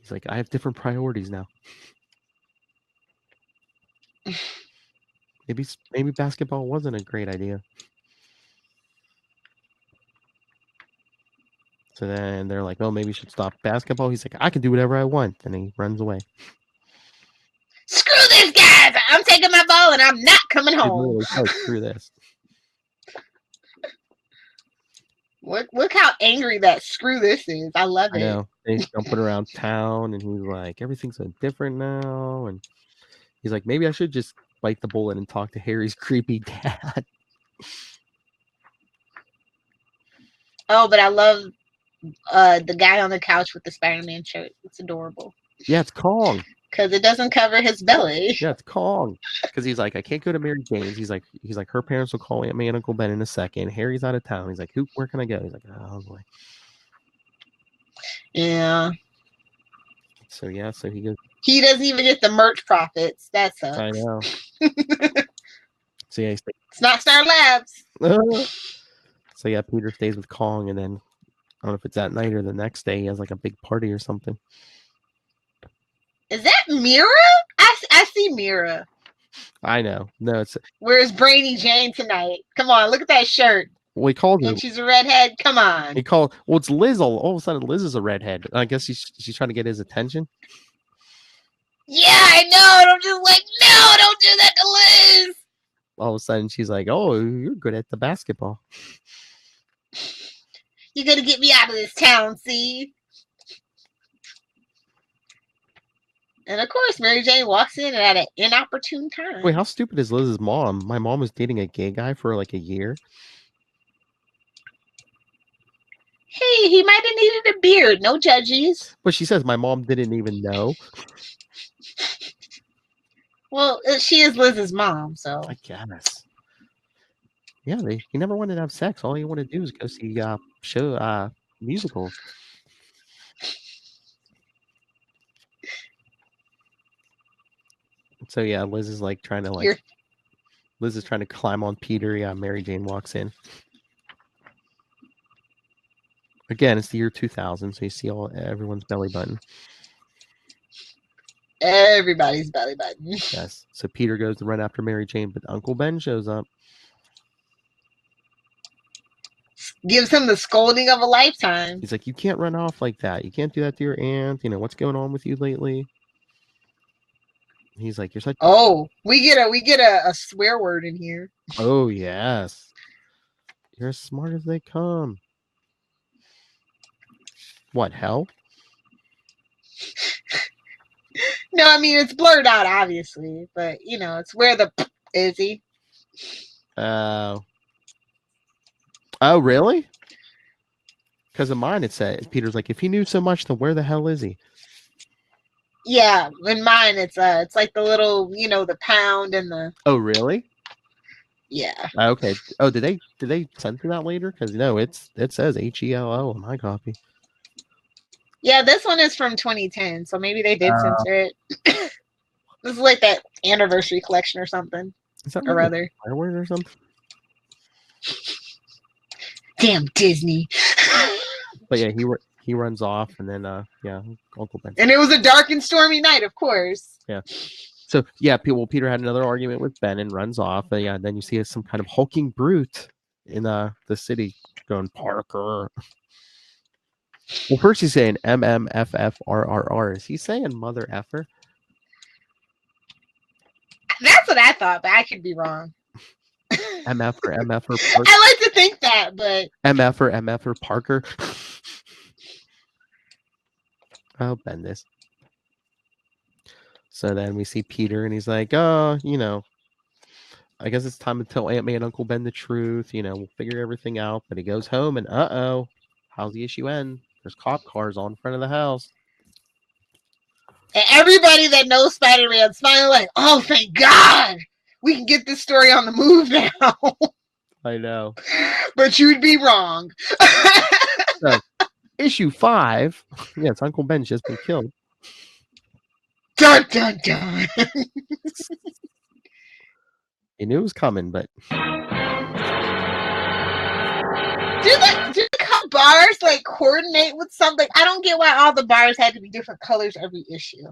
He's like, "I have different priorities now." Maybe basketball wasn't a great idea. So then they're like, "Oh, maybe you should stop basketball." He's like, "I can do whatever I want." And he runs away. Screw this, guys! I'm taking my ball and I'm not coming He home. literally says, "Screw this." Look how angry that screw this is. I love I it. know. And he's jumping around town, and he's like, "Everything's so different now." And he's like, "Maybe I should just bite the bullet and talk to Harry's creepy dad." Oh, but I love the guy on the couch with the Spider-Man shirt. It's adorable. Yeah, it's Kong. Because it doesn't cover his belly. Yeah, it's Kong. Because he's like, "I can't go to Mary Jane's." He's like, her parents will call Aunt May and Uncle Ben in a second. Harry's out of town. He's like, where can I go? He's like, "Oh boy." Yeah. So yeah, so he goes. He doesn't even get the merch profits. That sucks. I know. So yeah, It's not Star Labs. So yeah, Peter stays with Kong, and then I don't know if it's that night or the next day, he has like a big party or something. Is that Mira? I see Mira. I know. No, it's Where's Brainy Jane tonight? Come on, look at that shirt. well, he called her. And she's a redhead. Come on. He called. Well, it's Liz. All of a sudden, Liz is a redhead. I guess she's trying to get his attention. Yeah, I know. And I'm just like, no, don't do that to Liz. All of a sudden, she's like, "Oh, you're good at the basketball." You're gonna get me out of this town, see? And of course, Mary Jane walks in at an inopportune time. Wait, how stupid is Liz's mom? My mom was dating a gay guy for like a year. Hey, he might have needed a beard. No judges. But she says my mom didn't even know. Well, she is Liz's mom, so. I guess. Yeah, he never wanted to have sex. All he wanted to do was go see musicals. So yeah, Liz is trying to climb on Peter. Yeah, Mary Jane walks in. Again, it's the year 2000, so you see everyone's belly button. Everybody's belly button. Yes. So Peter goes to run after Mary Jane, but Uncle Ben shows up. Gives him the scolding of a lifetime. He's like, "You can't run off like that. You can't do that to your aunt. You know, what's going on with you lately?" He's like, "You're such..." Oh, we get a swear word in here. Oh, yes. You're as smart as they come. What, hell? No, I mean, it's blurred out, obviously, but, it's where the is he. Oh, really? Because of mine, it said, Peter's like, if he knew so much, then where the hell is he? Yeah, in mine, it's like the little, the pound and the... Oh, really? Yeah. Okay. Oh, did they censor that later? Because no, it says HELO on my copy. Yeah, this one is from 2010, so maybe they did censor it. This is like that anniversary collection or something. Is that or other fireworks or something? Damn Disney. But yeah, he runs off, and then Uncle Ben. And it was a dark and stormy night, of course. Yeah. So yeah, Peter had another argument with Ben and runs off. But yeah, then you see some kind of hulking brute in the city going, Parker. Well, first he's saying MMFFRRR. Is he saying mother effer? That's what I thought, but I could be wrong. MF or Parker. I like to think that, but MF or Parker. I'll bend this. So then we see Peter, and he's like, I guess it's time to tell Aunt May and Uncle Ben the truth. We'll figure everything out. But he goes home, and how's the issue end? There's cop cars all in front of the house. And everybody that knows Spider-Man's finally like, oh, thank God. We can get this story on the move now. I know. But you'd be wrong. So, issue 5. Yes, Uncle Ben's just been killed. Dun, dun, dun. You knew it was coming, but... Do the bars coordinate with something? I don't get why all the bars had to be different colors every issue.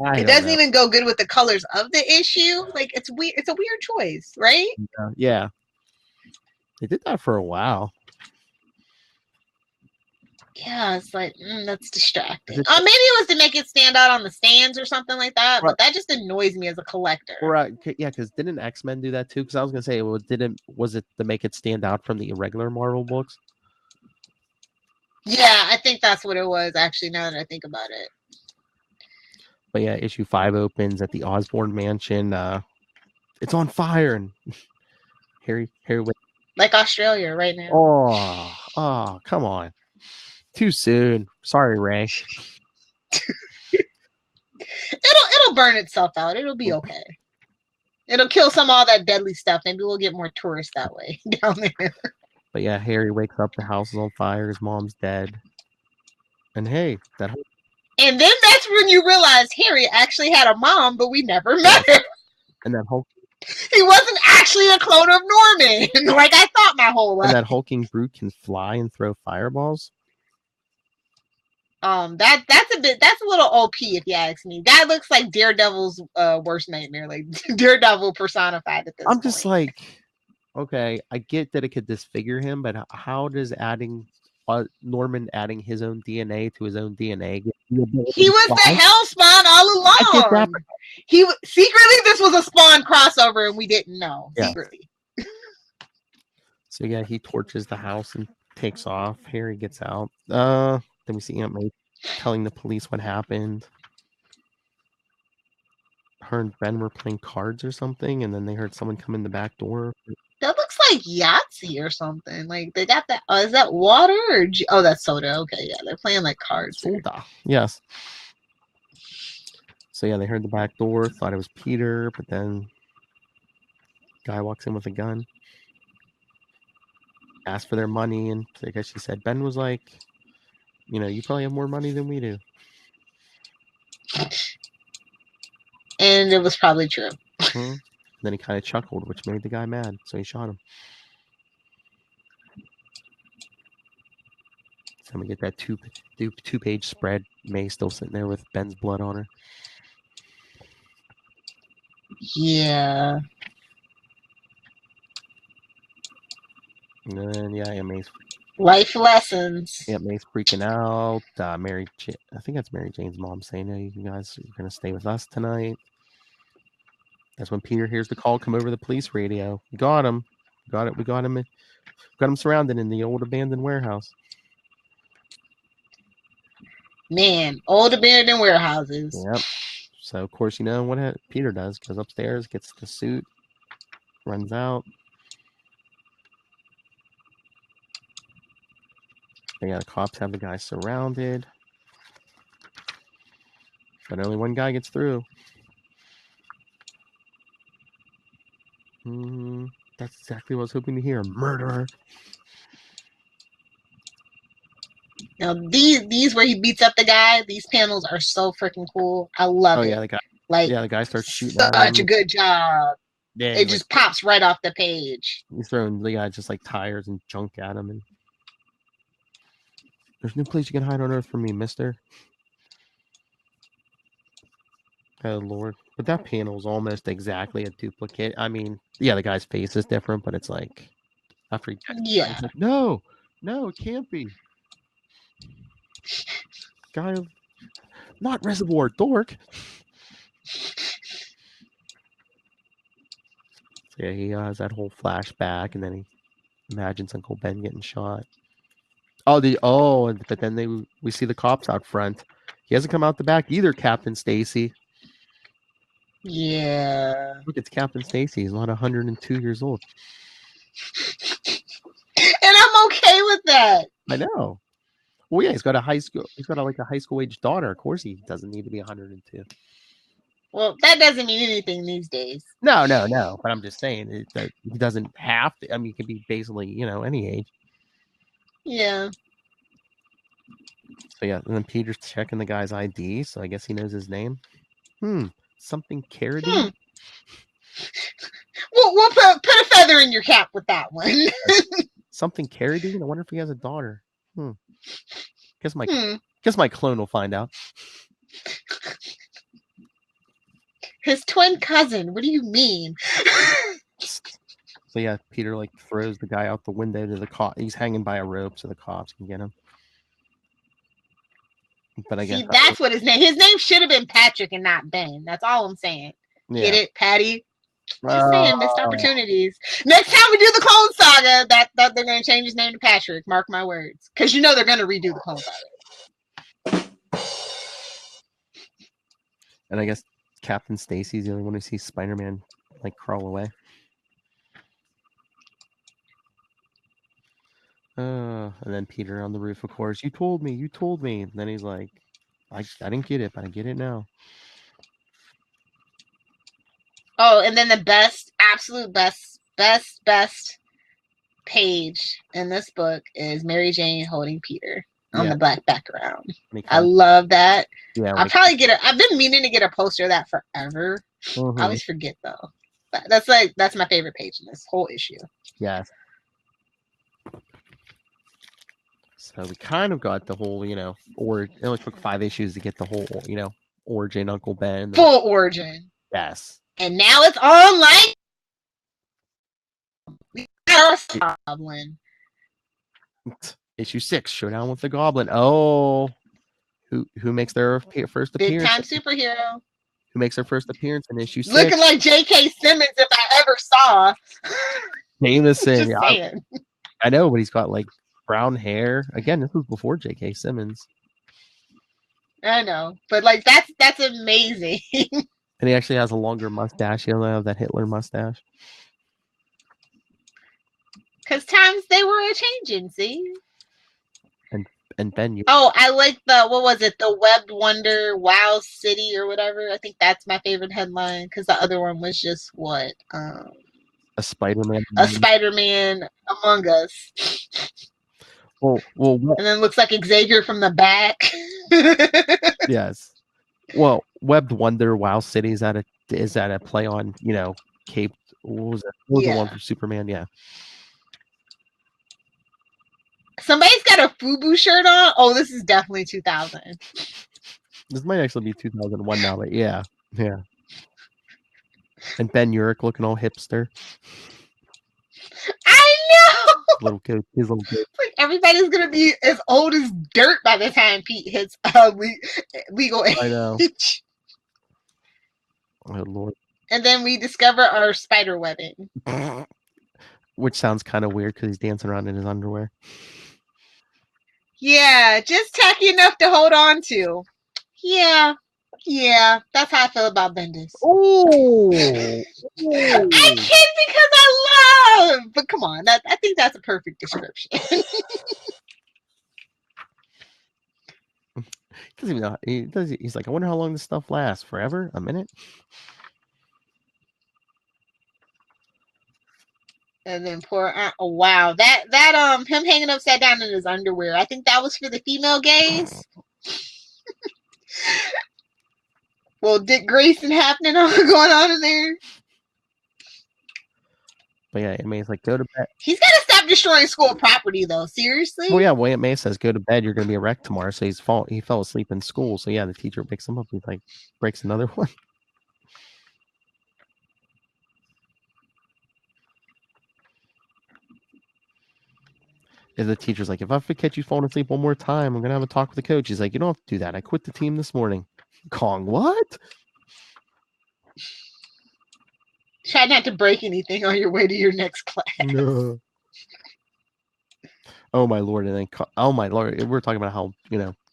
It doesn't even go good with the colors of the issue. It's weird. It's a weird choice, right? Yeah. They did that for a while. Yeah, it's that's distracting. Maybe it was to make it stand out on the stands or something like that. Right. But that just annoys me as a collector. Right? Yeah, because didn't X-Men do that too? Because I was gonna say, was it to make it stand out from the irregular Marvel books? Yeah, I think that's what it was. Actually, now that I think about it. But yeah, issue 5 opens at the Osborn mansion. It's on fire, and Harry. Like Australia right now. Oh, come on. Too soon. Sorry, Ray. It'll burn itself out. It'll be okay. It'll kill all that deadly stuff. Maybe we'll get more tourists that way down there. But yeah, Harry wakes up. The house is on fire. His mom's dead. And hey, and then that's when you realize Harry actually had a mom, but we never met her. And that whole... He wasn't actually a clone of Norman, like I thought my whole life. And that hulking brute can fly and throw fireballs. That's a little OP if you ask me. That looks like Daredevil's worst nightmare, like Daredevil personified at this point. I'm just like, okay, I get that it could disfigure him, but how does Norman adding his own DNA to his own DNA he was the Hell Spawn all along. I get that, secretly this was a Spawn crossover and we didn't know. Yeah. Secretly. So yeah, he torches the house and takes off. Harry gets out. Then we see Aunt May telling the police what happened. Her and Ben were playing cards or something, and then they heard someone come in the back door. That looks like Yahtzee or something. Like they got that. Is that water or? That's soda. Okay, yeah, they're playing like cards. Soda. Yes. So yeah, they heard the back door, thought it was Peter, but then guy walks in with a gun, asked for their money, and I guess she said Ben was like, you probably have more money than we do. And it was probably true. Mm-hmm. Then he kind of chuckled, which made the guy mad, so he shot him. So we get that two-page spread. May still sitting there with Ben's blood on her. Yeah. And then, yeah, May's... Life lessons. Yeah, May's freaking out. I think that's Mary Jane's mom saying, hey, you guys are going to stay with us tonight. That's when Peter hears the call come over the police radio. You got him. We got him surrounded in the old abandoned warehouse. Man, old abandoned warehouses. Yep. So of course, you know what Peter does. Goes upstairs, gets the suit, runs out. The cops have the guy surrounded, but only one guy gets through. That's exactly what I was hoping to hear. Murderer. Now these where he beats up the guy. These panels are so freaking cool. I love it. Yeah, the guy. Like, the guy starts shooting. Such a good job. Yeah, it just pops right off the page. He's throwing the guy just like tires and junk at him, and there's no place you can hide on Earth from me, mister. Oh Lord. But that panel is almost exactly a duplicate. I mean, yeah, the guy's face is different, but it's like after he yeah. Like, no, it can't be. Guy, not Reservoir Dork. So yeah, he has that whole flashback, and then he imagines Uncle Ben getting shot. But then we see the cops out front. He hasn't come out the back either, Captain Stacy. Yeah. Look, it's Captain Stacy. He's not 102 years old. And I'm okay with that. I know. Well, yeah, he's got a high school age daughter. Of course, he doesn't need to be 102. Well, that doesn't mean anything these days. No. But I'm just saying that he doesn't have to. I mean, he can be basically, any age. Yeah. So yeah, and then Peter's checking the guy's ID, so I guess he knows his name. Something Carradine. We'll put a feather in your cap with that one. Something Carradine. I wonder if he has a daughter. Guess my clone will find out. His twin cousin. What do you mean? So yeah, Peter throws the guy out the window to the cop. He's hanging by a rope so the cops can get him. But I guess that's what his name should have been Patrick and not Ben. That's all I'm saying. Yeah. Get it, Patty? Just saying, missed opportunities. Next time we do the Clone Saga, that they're going to change his name to Patrick. Mark my words, because they're going to redo the Clone Saga. And I guess Captain Stacy's the only one who sees Spider-Man crawl away. And then Peter on the roof, of course. You told me. And then he's like, I didn't get it, but I get it now. Oh, and then the absolute best page in this book is Mary Jane holding Peter on the black background. I love that. Yeah, I've been meaning to get a poster of that forever. I always forget though. That's my favorite page in this whole issue. Yes. So we kind of got the whole, or it only took 5 issues to get the whole, origin, Uncle Ben. Full origin. Yes. And now it's online. We got our Goblin. Issue 6, Showdown with the Goblin. Oh, who makes their first appearance? Big time superhero. Who makes their first appearance in issue 6? Looking like J.K. Simmons if I ever saw. Jameson. I know, but he's got brown hair. Again, this was before J.K. Simmons. I know, but that's amazing. And he actually has a longer mustache. He doesn't have that Hitler mustache. Because times they were a-changing, see? And Ben, I like the Webbed Wonder Wow City or whatever. I think that's my favorite headline because the other one was just what? A Spider-Man. A Spider-Man Among Us. Well, and then looks like Xavier from the back. Yes. Well, Webbed Wonder Wow City is that a play on Cape? What was it? What was the one for Superman? Yeah. Somebody's got a FUBU shirt on. Oh, this is definitely 2000. This might actually be 2001 now, but yeah. And Ben Urich looking all hipster. I know. His little kid. Everybody's gonna be as old as dirt by the time Pete hits legal age. I know. Oh Lord. And then we discover our spider webbing. which sounds kind of weird because he's dancing around in his underwear. Yeah, just tacky enough to hold on to. Yeah, that's how I feel about Bendis. Oh, I kid because I love, but come on, I think that's a perfect description. He doesn't even know. He's like, I wonder how long this stuff lasts. Forever? A minute? And then oh wow, that him hanging upside down in his underwear. I think that was for the female gaze. Well, Dick Grayson happening going on in there. But yeah, Aunt May's like, go to bed. He's got to stop destroying school property, though. Seriously? Well, yeah, well, Aunt May says, go to bed. You're going to be a wreck tomorrow. So he fell asleep in school. So yeah, the teacher picks him up. He's like, breaks another one. And the teacher's like, if I catch you falling asleep one more time, I'm going to have a talk with the coach. He's like, you don't have to do that. I quit the team this morning. Kong, what? Try not to break anything on your way to your next class. No. Oh my lord! And then, oh my lord, we're talking about how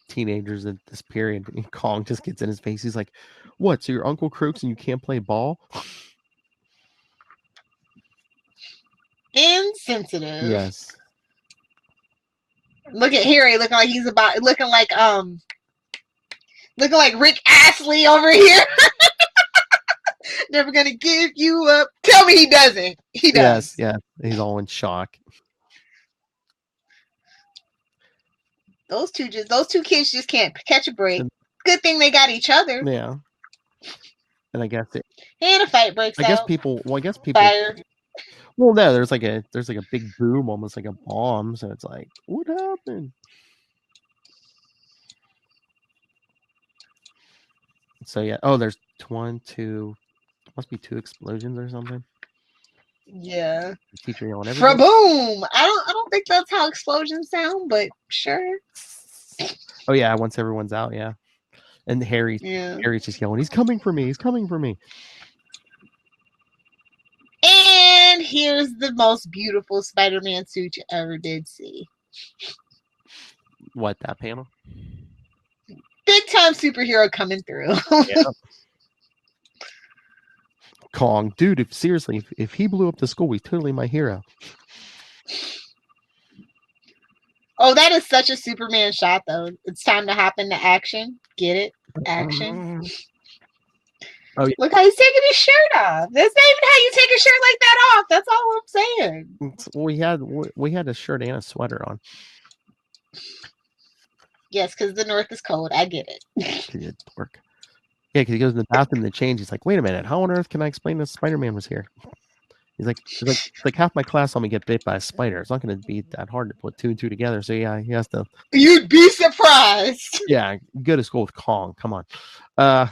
teenagers at this period. And Kong just gets in his face. He's like, "What? So your uncle croaks and you can't play ball?" Insensitive. Yes. Look at Harry looking like Rick Astley over here. Never gonna give you up. Tell me he doesn't. He does. Yes, yeah. He's all in shock. Those two kids just can't catch a break. Good thing they got each other. Yeah. And I guess and a fight breaks out. I guess people. Fire. Well, no, there's like a big boom, almost like a bomb. So it's like, what happened? So yeah. Oh, there's 1, 2. Must be 2 explosions or something. Yeah. The teacher yelling everything. Boom! I don't think that's how explosions sound, but sure. Oh yeah, once everyone's out, yeah. And Harry's just yelling, he's coming for me, he's coming for me. And here's the most beautiful Spider-Man suit you ever did see. What, that panel? Big time superhero coming through. Yeah. Kong, dude, if he blew up the school, he's totally my hero. Oh, that is such a Superman shot, though. It's time to hop into action. Get it? Action. Oh, yeah. Look how he's taking his shirt off. That's not even how you take a shirt like that off. That's all I'm saying. We had a shirt and a sweater on. Yes, because the North is cold. I get it. Good work. Yeah, because he goes in the bathroom to change. He's like, wait a minute. How on earth can I explain that Spider-Man was here? He's like half my class saw me get bit by a spider. It's not going to be that hard to put 2 and 2 together. So yeah, he has to. You'd be surprised. Yeah, go to school with Kong. Come on. So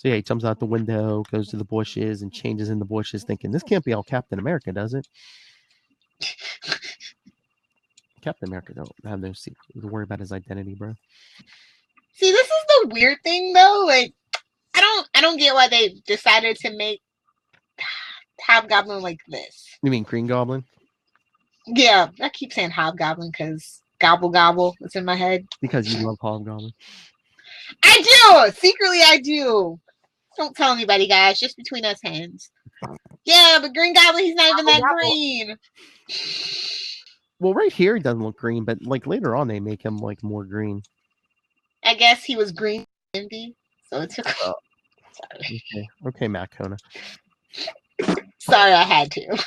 yeah, he jumps out the window, goes to the bushes, and changes in the bushes, thinking this can't be all Captain America, does it? Captain America don't have no secret to worry about his identity, bro. See, this is the weird thing, though. Like, I don't get why they decided to make Hobgoblin like this. You mean Green Goblin? Yeah, I keep saying Hobgoblin because gobble, it's in my head. Because you love Hobgoblin. I do! Secretly, I do. Don't tell anybody, guys. Just between us hens. Yeah, but Green Goblin, he's not even that green. Well, right here he doesn't look green, but like later on they make him like more green. I guess he was green envy, so it took. Oh. Sorry. Okay, Matt Kona. Sorry, I had to.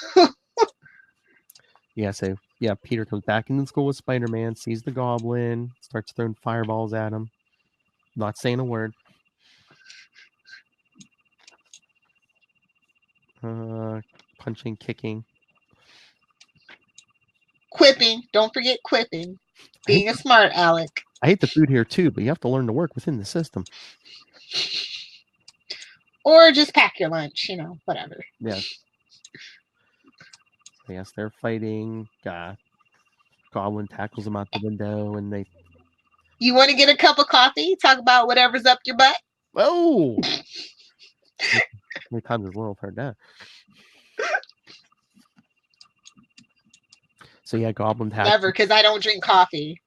Yeah, so yeah, Peter comes back into school with Spider-Man, sees the Goblin, starts throwing fireballs at him, not saying a word. Punching, kicking, quipping. Don't forget quipping. Being a smart aleck. I hate the food here too, but you have to learn to work within the system. Or just pack your lunch, whatever. Yeah. Yes, they're fighting. Goblin tackles them out the window, and they. You want to get a cup of coffee? Talk about whatever's up your butt. Oh. How many times has Laurel heard that? So yeah, Goblin tackles. Never, because I don't drink coffee.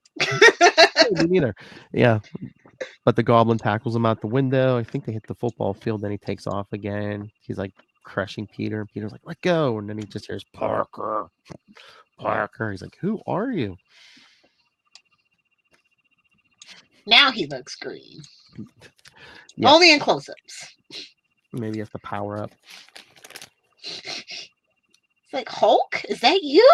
Me neither. Yeah. But the Goblin tackles him out the window. I think they hit the football field. Then he takes off again. He's like crushing Peter. And Peter's like, let go. And then he just hears, Parker. Parker. He's like, who are you? Now he looks green. Yeah. Only in close-ups. Maybe he has to power up. It's like, Hulk? Is that you?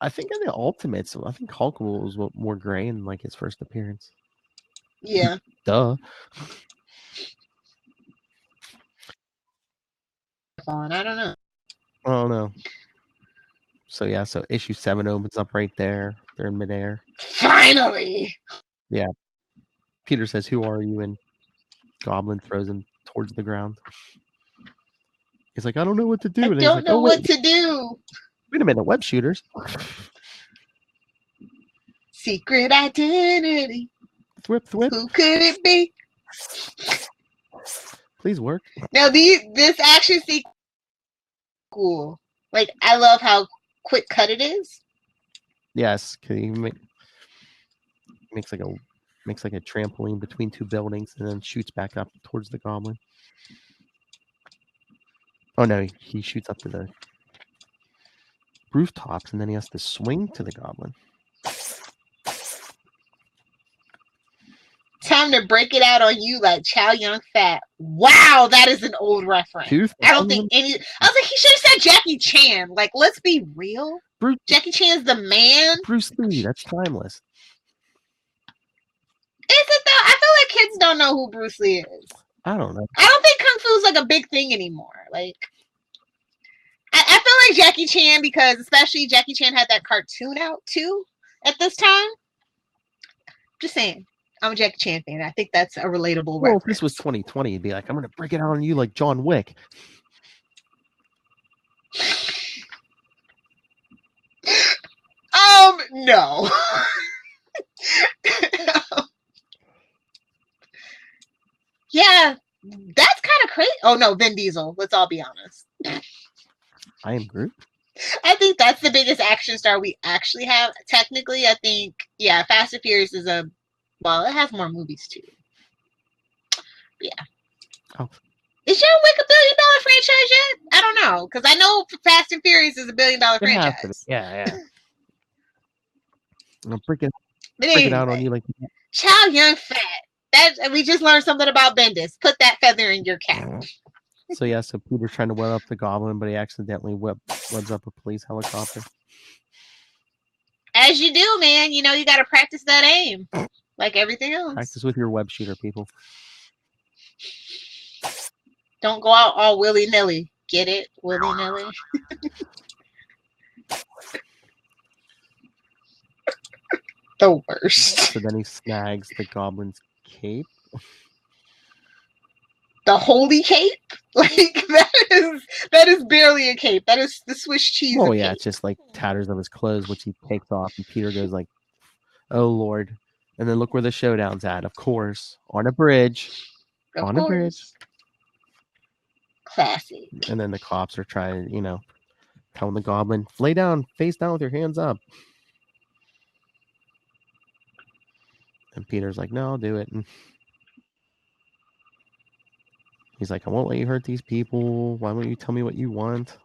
I think in the Ultimates, I think Hulk was more gray in like his first appearance. Yeah. Duh. I don't know. Oh no. So yeah, so issue 7 opens up right there. They're in midair. Finally. Yeah. Peter says, who are you? And Goblin throws him towards the ground. He's like, I don't know what to do. I And don't he's like, know wait, what to do. wait a minute, web shooters. Secret identity. Thwip. Who could it be? Please work. Now this action sequence is cool. Like, I love how quick cut it is. Yes, because he makes like a trampoline between two buildings and then shoots back up towards the Goblin. Oh no, he shoots up to the rooftops and then he has to swing to the Goblin. Time to break it out on you like Chow Yun Fat. Wow, that is an old reference. I don't think I was like, he should have said Jackie Chan. Like, let's be real. Jackie Chan's the man. Bruce Lee, that's timeless. Is it though? I feel like kids don't know who Bruce Lee is. I don't know. I don't think Kung Fu is like a big thing anymore. Like, I feel like Jackie Chan, because especially Jackie Chan had that cartoon out too at this time. Just saying. I'm a Jackie Chan fan. I think that's a relatable reference. If this was 2020, you'd be like, I'm going to break it out on you like John Wick. No. Yeah, that's kind of crazy. Oh no, Vin Diesel. Let's all be honest. I am Groot. I think that's the biggest action star we actually have. Technically, I think, yeah, Fast and Furious is it has more movies too. Yeah. Oh. Is John Wick $1 billion franchise yet? I don't know, because I know Fast and Furious is $1 billion franchise. Yeah. I'll break it Anyway, out on you like that. Chow Yun Fat. We just learned something about Bendis. Put that feather in your cap. So Peter's trying to web up the Goblin, but he accidentally webs up a police helicopter. As you do, man. You know, you got to practice that aim, like everything else. Practice with your web shooter, people. Don't go out all willy-nilly. Get it? Willy-nilly. The worst. So then he snags the Goblin's cape. The holy cape? Like, that is barely a cape. That is the Swiss cheese. Oh yeah, it's just like tatters of his clothes, which he takes off, and Peter goes like, "Oh Lord!" And then look where the showdown's at. Of course, on a bridge. A bridge. Classy. And then the cops are trying, telling the Goblin, "Lay down, face down with your hands up." And Peter's like, "No, I'll do it." And he's like, "I won't let you hurt these people. Why won't you tell me what you want?"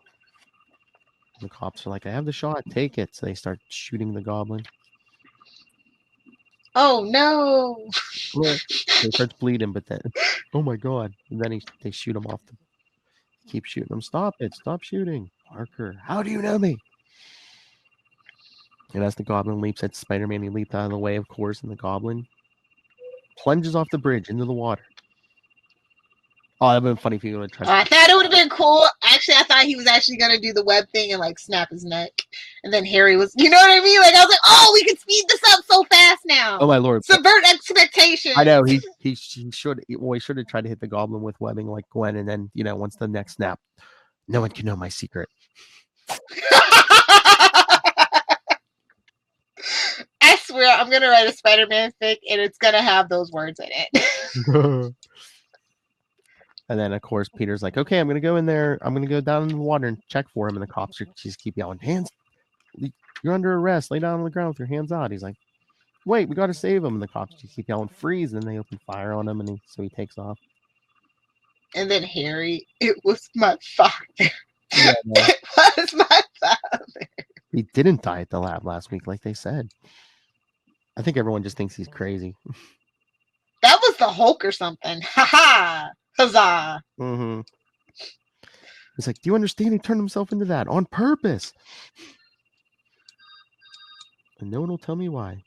And the cops are like, "I have the shot. Take it." So they start shooting the Goblin. Oh no! He starts bleeding, but then, oh my god! And then they shoot him off. Keep shooting him. Stop it! Stop shooting, Parker. How do you know me? And as the Goblin leaps at Spider-Man, he leaps out of the way, of course, and the Goblin plunges off the bridge into the water. Oh, that would have been funny if he would have tried. I thought it would have been cool. Actually, I thought he was actually going to do the web thing and, like, snap his neck. And then Harry was, you know what I mean? Like, I was like, oh, we can speed this up so fast now. Oh, my Lord. Subvert expectations. I know. He should have tried to hit the Goblin with webbing like Gwen. And then, once the neck snap, no one can know my secret. I swear, I'm going to write a Spider-Man fic, and it's going to have those words in it. And then, of course, Peter's like, okay, I'm going to go in there. I'm going to go down in the water and check for him. And the cops just keep yelling, hands You're under arrest. Lay down on the ground with your hands out. He's like, wait, we got to save him. And the cops just keep yelling, freeze. And then they open fire on him. So he takes off. And then Harry, it was my father. Yeah, no. It was my father. He didn't die at the lab last week, like they said. I think everyone just thinks he's crazy. That was the Hulk or something. Ha ha! Huzzah! Mm-hmm. He's like, do you understand? He turned himself into that on purpose. And no one will tell me why.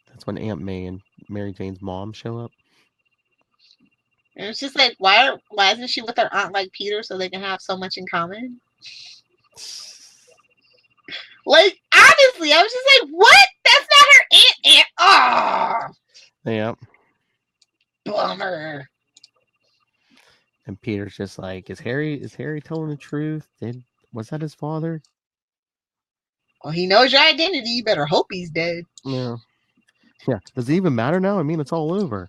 That's when Aunt May and Mary Jane's mom show up. And it's just like, why isn't she with her aunt like Peter so they can have so much in common? Like, honestly, I was just like, what? That's not her aunt. Oh, Yeah. bummer. And Peter's just like, is Harry telling the truth? Was that his father? Well, he knows your identity. You better hope he's dead. Yeah. Yeah. Does it even matter now? I mean, it's all over.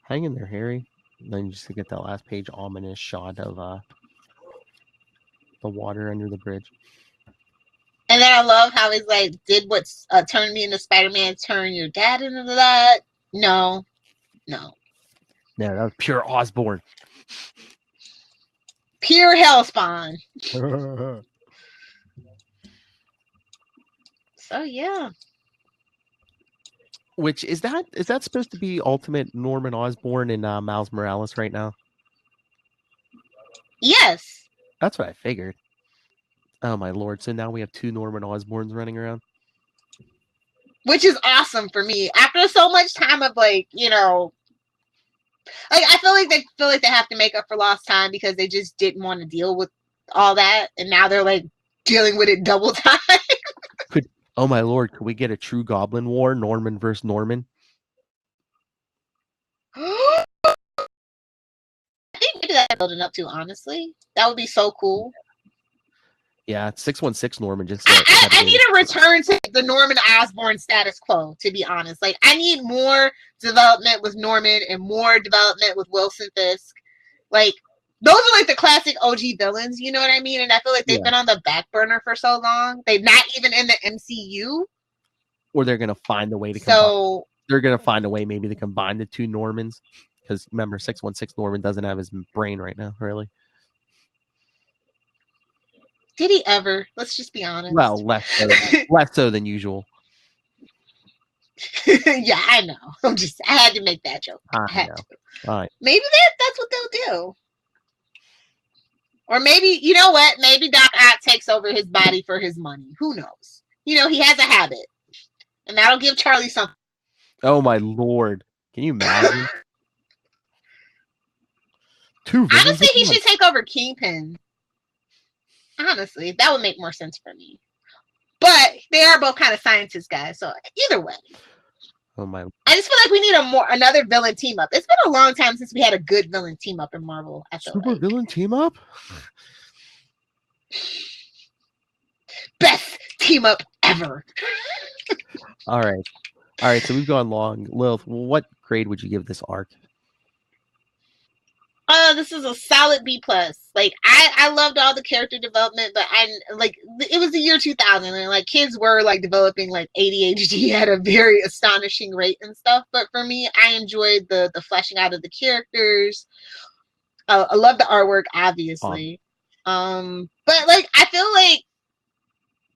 Hang in there, Harry. And then you just get that last page ominous shot of the water under the bridge. And then I love how he's like, did what turned me into Spider-Man turn your dad into that? No. Yeah, that was pure Osborn. Pure hellspawn. So yeah. Which is that supposed to be Ultimate Norman Osborn and Miles Morales right now? Yes. That's what I figured. Oh my lord! So now we have 2 Norman Osborns running around, Which is awesome for me. After so much time of like, like I feel like they have to make up for lost time because they just didn't want to deal with all that, and now they're like dealing with it double time. Oh my lord! Could we get a true Goblin War, Norman versus Norman? I think maybe that's building up to, honestly. That would be so cool. Yeah, 616 Norman just. I need a return to the Norman Osborn status quo, to be honest. Like, I need more development with Norman and more development with Wilson Fisk. Like, those are like the classic OG villains, you know what I mean? And I feel like they've been on the back burner for so long. They're not even in the MCU. Or they're gonna find a way to combine. They're gonna find a way maybe to combine the 2 Normans. Because remember, 616 Norman doesn't have his brain right now, really. Did he ever? Let's just be honest. Well, less so than usual. Yeah, I know. I had to make that joke. I had to. All right. Maybe that's what they'll do. Or maybe, you know what? Maybe Doc Ock takes over his body for his money. Who knows? He has a habit. And that'll give Charlie something. Oh my lord. Can you imagine? Honestly, he should take over Kingpin. Honestly, that would make more sense for me. But they are both kind of scientist guys, so either way. Oh my! I just feel like we need another villain team up. It's been a long time since we had a good villain team up in Marvel. Super villain team up? Best team up ever. All right. So we've gone long. Lilith, what grade would you give this arc? This is a solid B+. Like, I loved all the character development, but it was the year 2000, and like kids were like developing like ADHD at a very astonishing rate and stuff. But for me, I enjoyed the fleshing out of the characters. I love the artwork, obviously. But like I feel like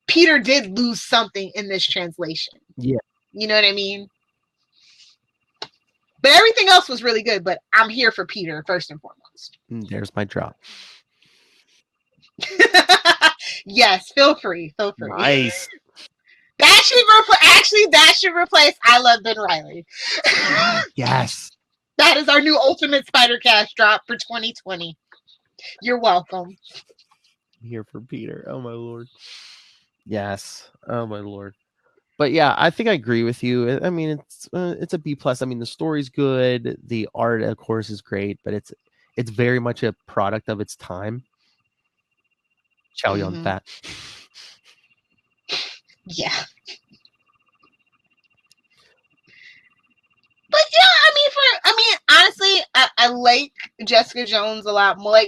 Peter did lose something in this translation. Yeah. You know what I mean? But everything else was really good, but I'm here for Peter first and foremost. There's my drop. Yes, feel free. Nice. That should replace I Love Ben Reilly. Yes. That is our new ultimate SpiderCast drop for 2020. You're welcome. I'm here for Peter. Oh my lord. Yes. Oh my lord. But yeah, I think I agree with you. I mean, it's a B+. I mean, the story's good. The art, of course, is great, but it's very much a product of its time. Chow Yun Fat. Yeah. But yeah, honestly, I like Jessica Jones a lot more.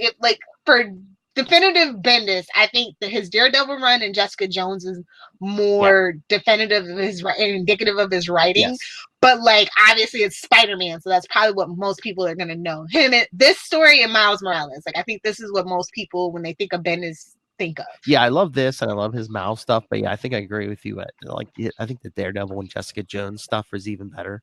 For definitive Bendis. I think that his Daredevil run and Jessica Jones is more definitive of his indicative of his writing. Yes. But like obviously it's Spider-Man, so that's probably what most people are gonna know. Him, this story, and Miles Morales. Like I think this is what most people, when they think of Bendis, think of. Yeah, I love this and I love his Miles stuff, but yeah, I think I agree with you. Like, I think the Daredevil and Jessica Jones stuff is even better.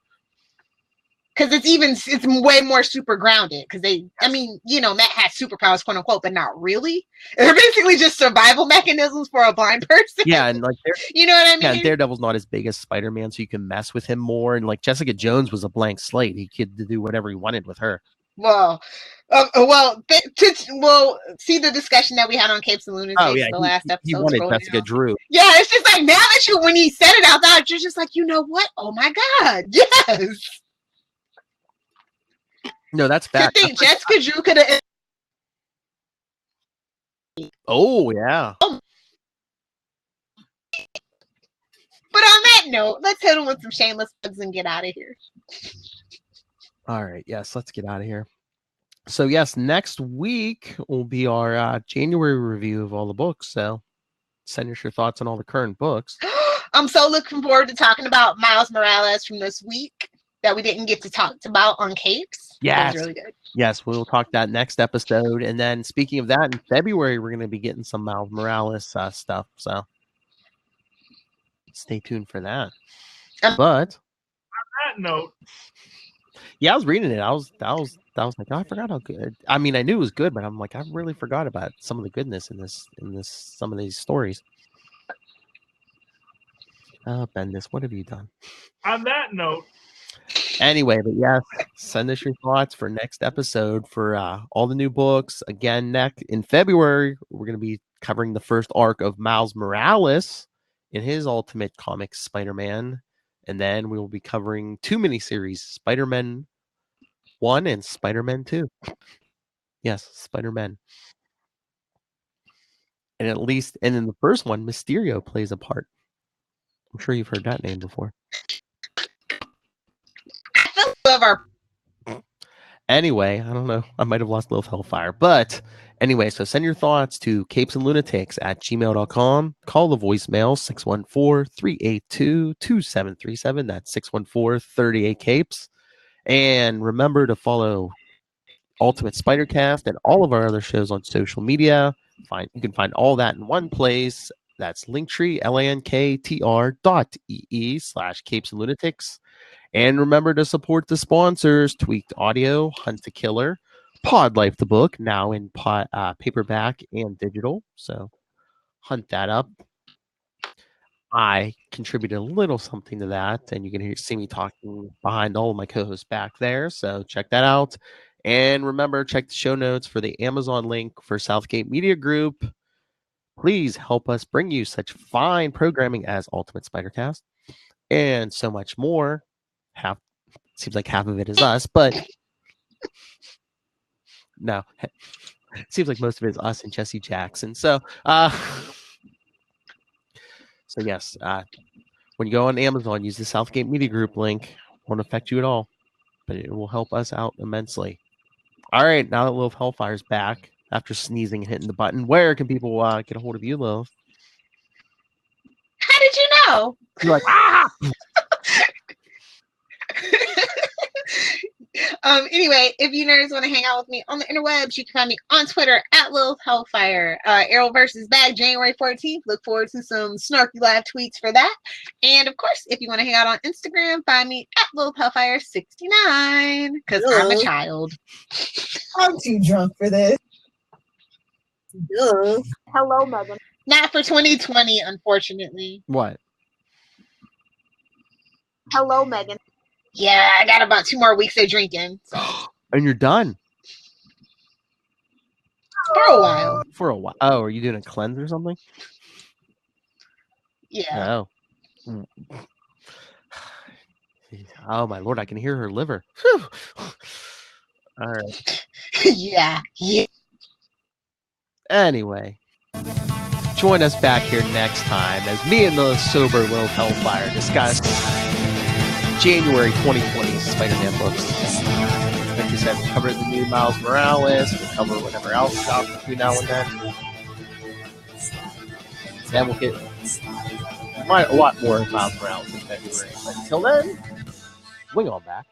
Because it's way more super grounded. Because I mean, you know, Matt has superpowers, quote unquote, but not really. They're basically just survival mechanisms for a blind person. Yeah, and like, you know what I mean? Yeah, Daredevil's not as big as Spider-Man, so you can mess with him more. And like Jessica Jones was a blank slate; he could do whatever he wanted with her. Well, see the discussion that we had on Capes and Lunatics the last episode. He wanted Jessica Drew. Yeah, it's just like now that when he said it out loud, you're just like, you know what? Oh my God, yes. No, that's bad. I think Jessica Drew could have. Oh yeah. But on that note, let's hit him with some shameless plugs and get out of here. All right. Yes, let's get out of here. So yes, next week will be our January review of all the books. So send us your thoughts on all the current books. I'm so looking forward to talking about Miles Morales from this week that we didn't get to talk about on Capes. Yes. Really good. Yes, we'll talk that next episode. And then speaking of that, in February, we're going to be getting some Miles Morales stuff. So stay tuned for that. But on that note, yeah, I was reading it. I was like, oh, I forgot how good. I mean, I knew it was good, but I'm like, I really forgot about some of the goodness in some of these stories. Oh, Bendis, what have you done? On that note. Anyway, but yes, send us your thoughts for next episode for all the new books. Again, in February, we're going to be covering the first arc of Miles Morales in his Ultimate Comics Spider-Man. And then we will be covering 2 miniseries, Spider-Man 1 and Spider-Man 2. Yes, Spider-Man. And in the first one, Mysterio plays a part. I'm sure you've heard that name before. Anyway, I don't know. I might have lost Lilith Hellfire. But anyway, so send your thoughts to capesandlunatics@gmail.com. Call the voicemail 614-382-2737. That's 614-38-CAPES. And remember to follow Ultimate SpiderCast and all of our other shows on social media. You can find all that in one place. That's Linktree, linktr.ee/capesandlunatics. And remember to support the sponsors, Tweaked Audio, Hunt the Killer, Pod Life the Book, now in paperback and digital. So hunt that up. I contributed a little something to that, and you can see me talking behind all of my co-hosts back there. So check that out. And remember, check the show notes for the Amazon link for Southgate Media Group. Please help us bring you such fine programming as Ultimate SpiderCast and so much more. Seems like half of it is us, but no, it seems like most of it is us and Jesse Jackson. So yes, when you go on Amazon, use the Southgate Media Group link. Won't affect you at all, but it will help us out immensely. All right, now that Lilith Hellfire's back after sneezing and hitting the button, where can people get a hold of you, Lilith? How did you know? You're like, ah! Anyway, if you nerds want to hang out with me on the interwebs, you can find me on Twitter @Lilith Hellfire. Arrowverse is back January 14th. Look forward to some snarky live tweets for that. And of course, if you want to hang out on Instagram, find me @Lilith Hellfire 69 because I'm a child. I'm too drunk for this. Hello, Megan. Not for 2020, unfortunately. What? Hello, Megan. Yeah, I got about 2 more weeks of drinking. So. And you're done? For a while. For a while. Oh, are you doing a cleanse or something? Yeah. Oh. Oh, my Lord, I can hear her liver. Whew. All right. Yeah. Anyway, join us back here next time as me and the sober Lilith Hellfire discuss January 2020 Spider-Man books. like you said, we'll cover the new Miles Morales. We'll cover whatever else is out between now and then. Then we'll get a lot more Miles Morales in February. But until then, wing on back.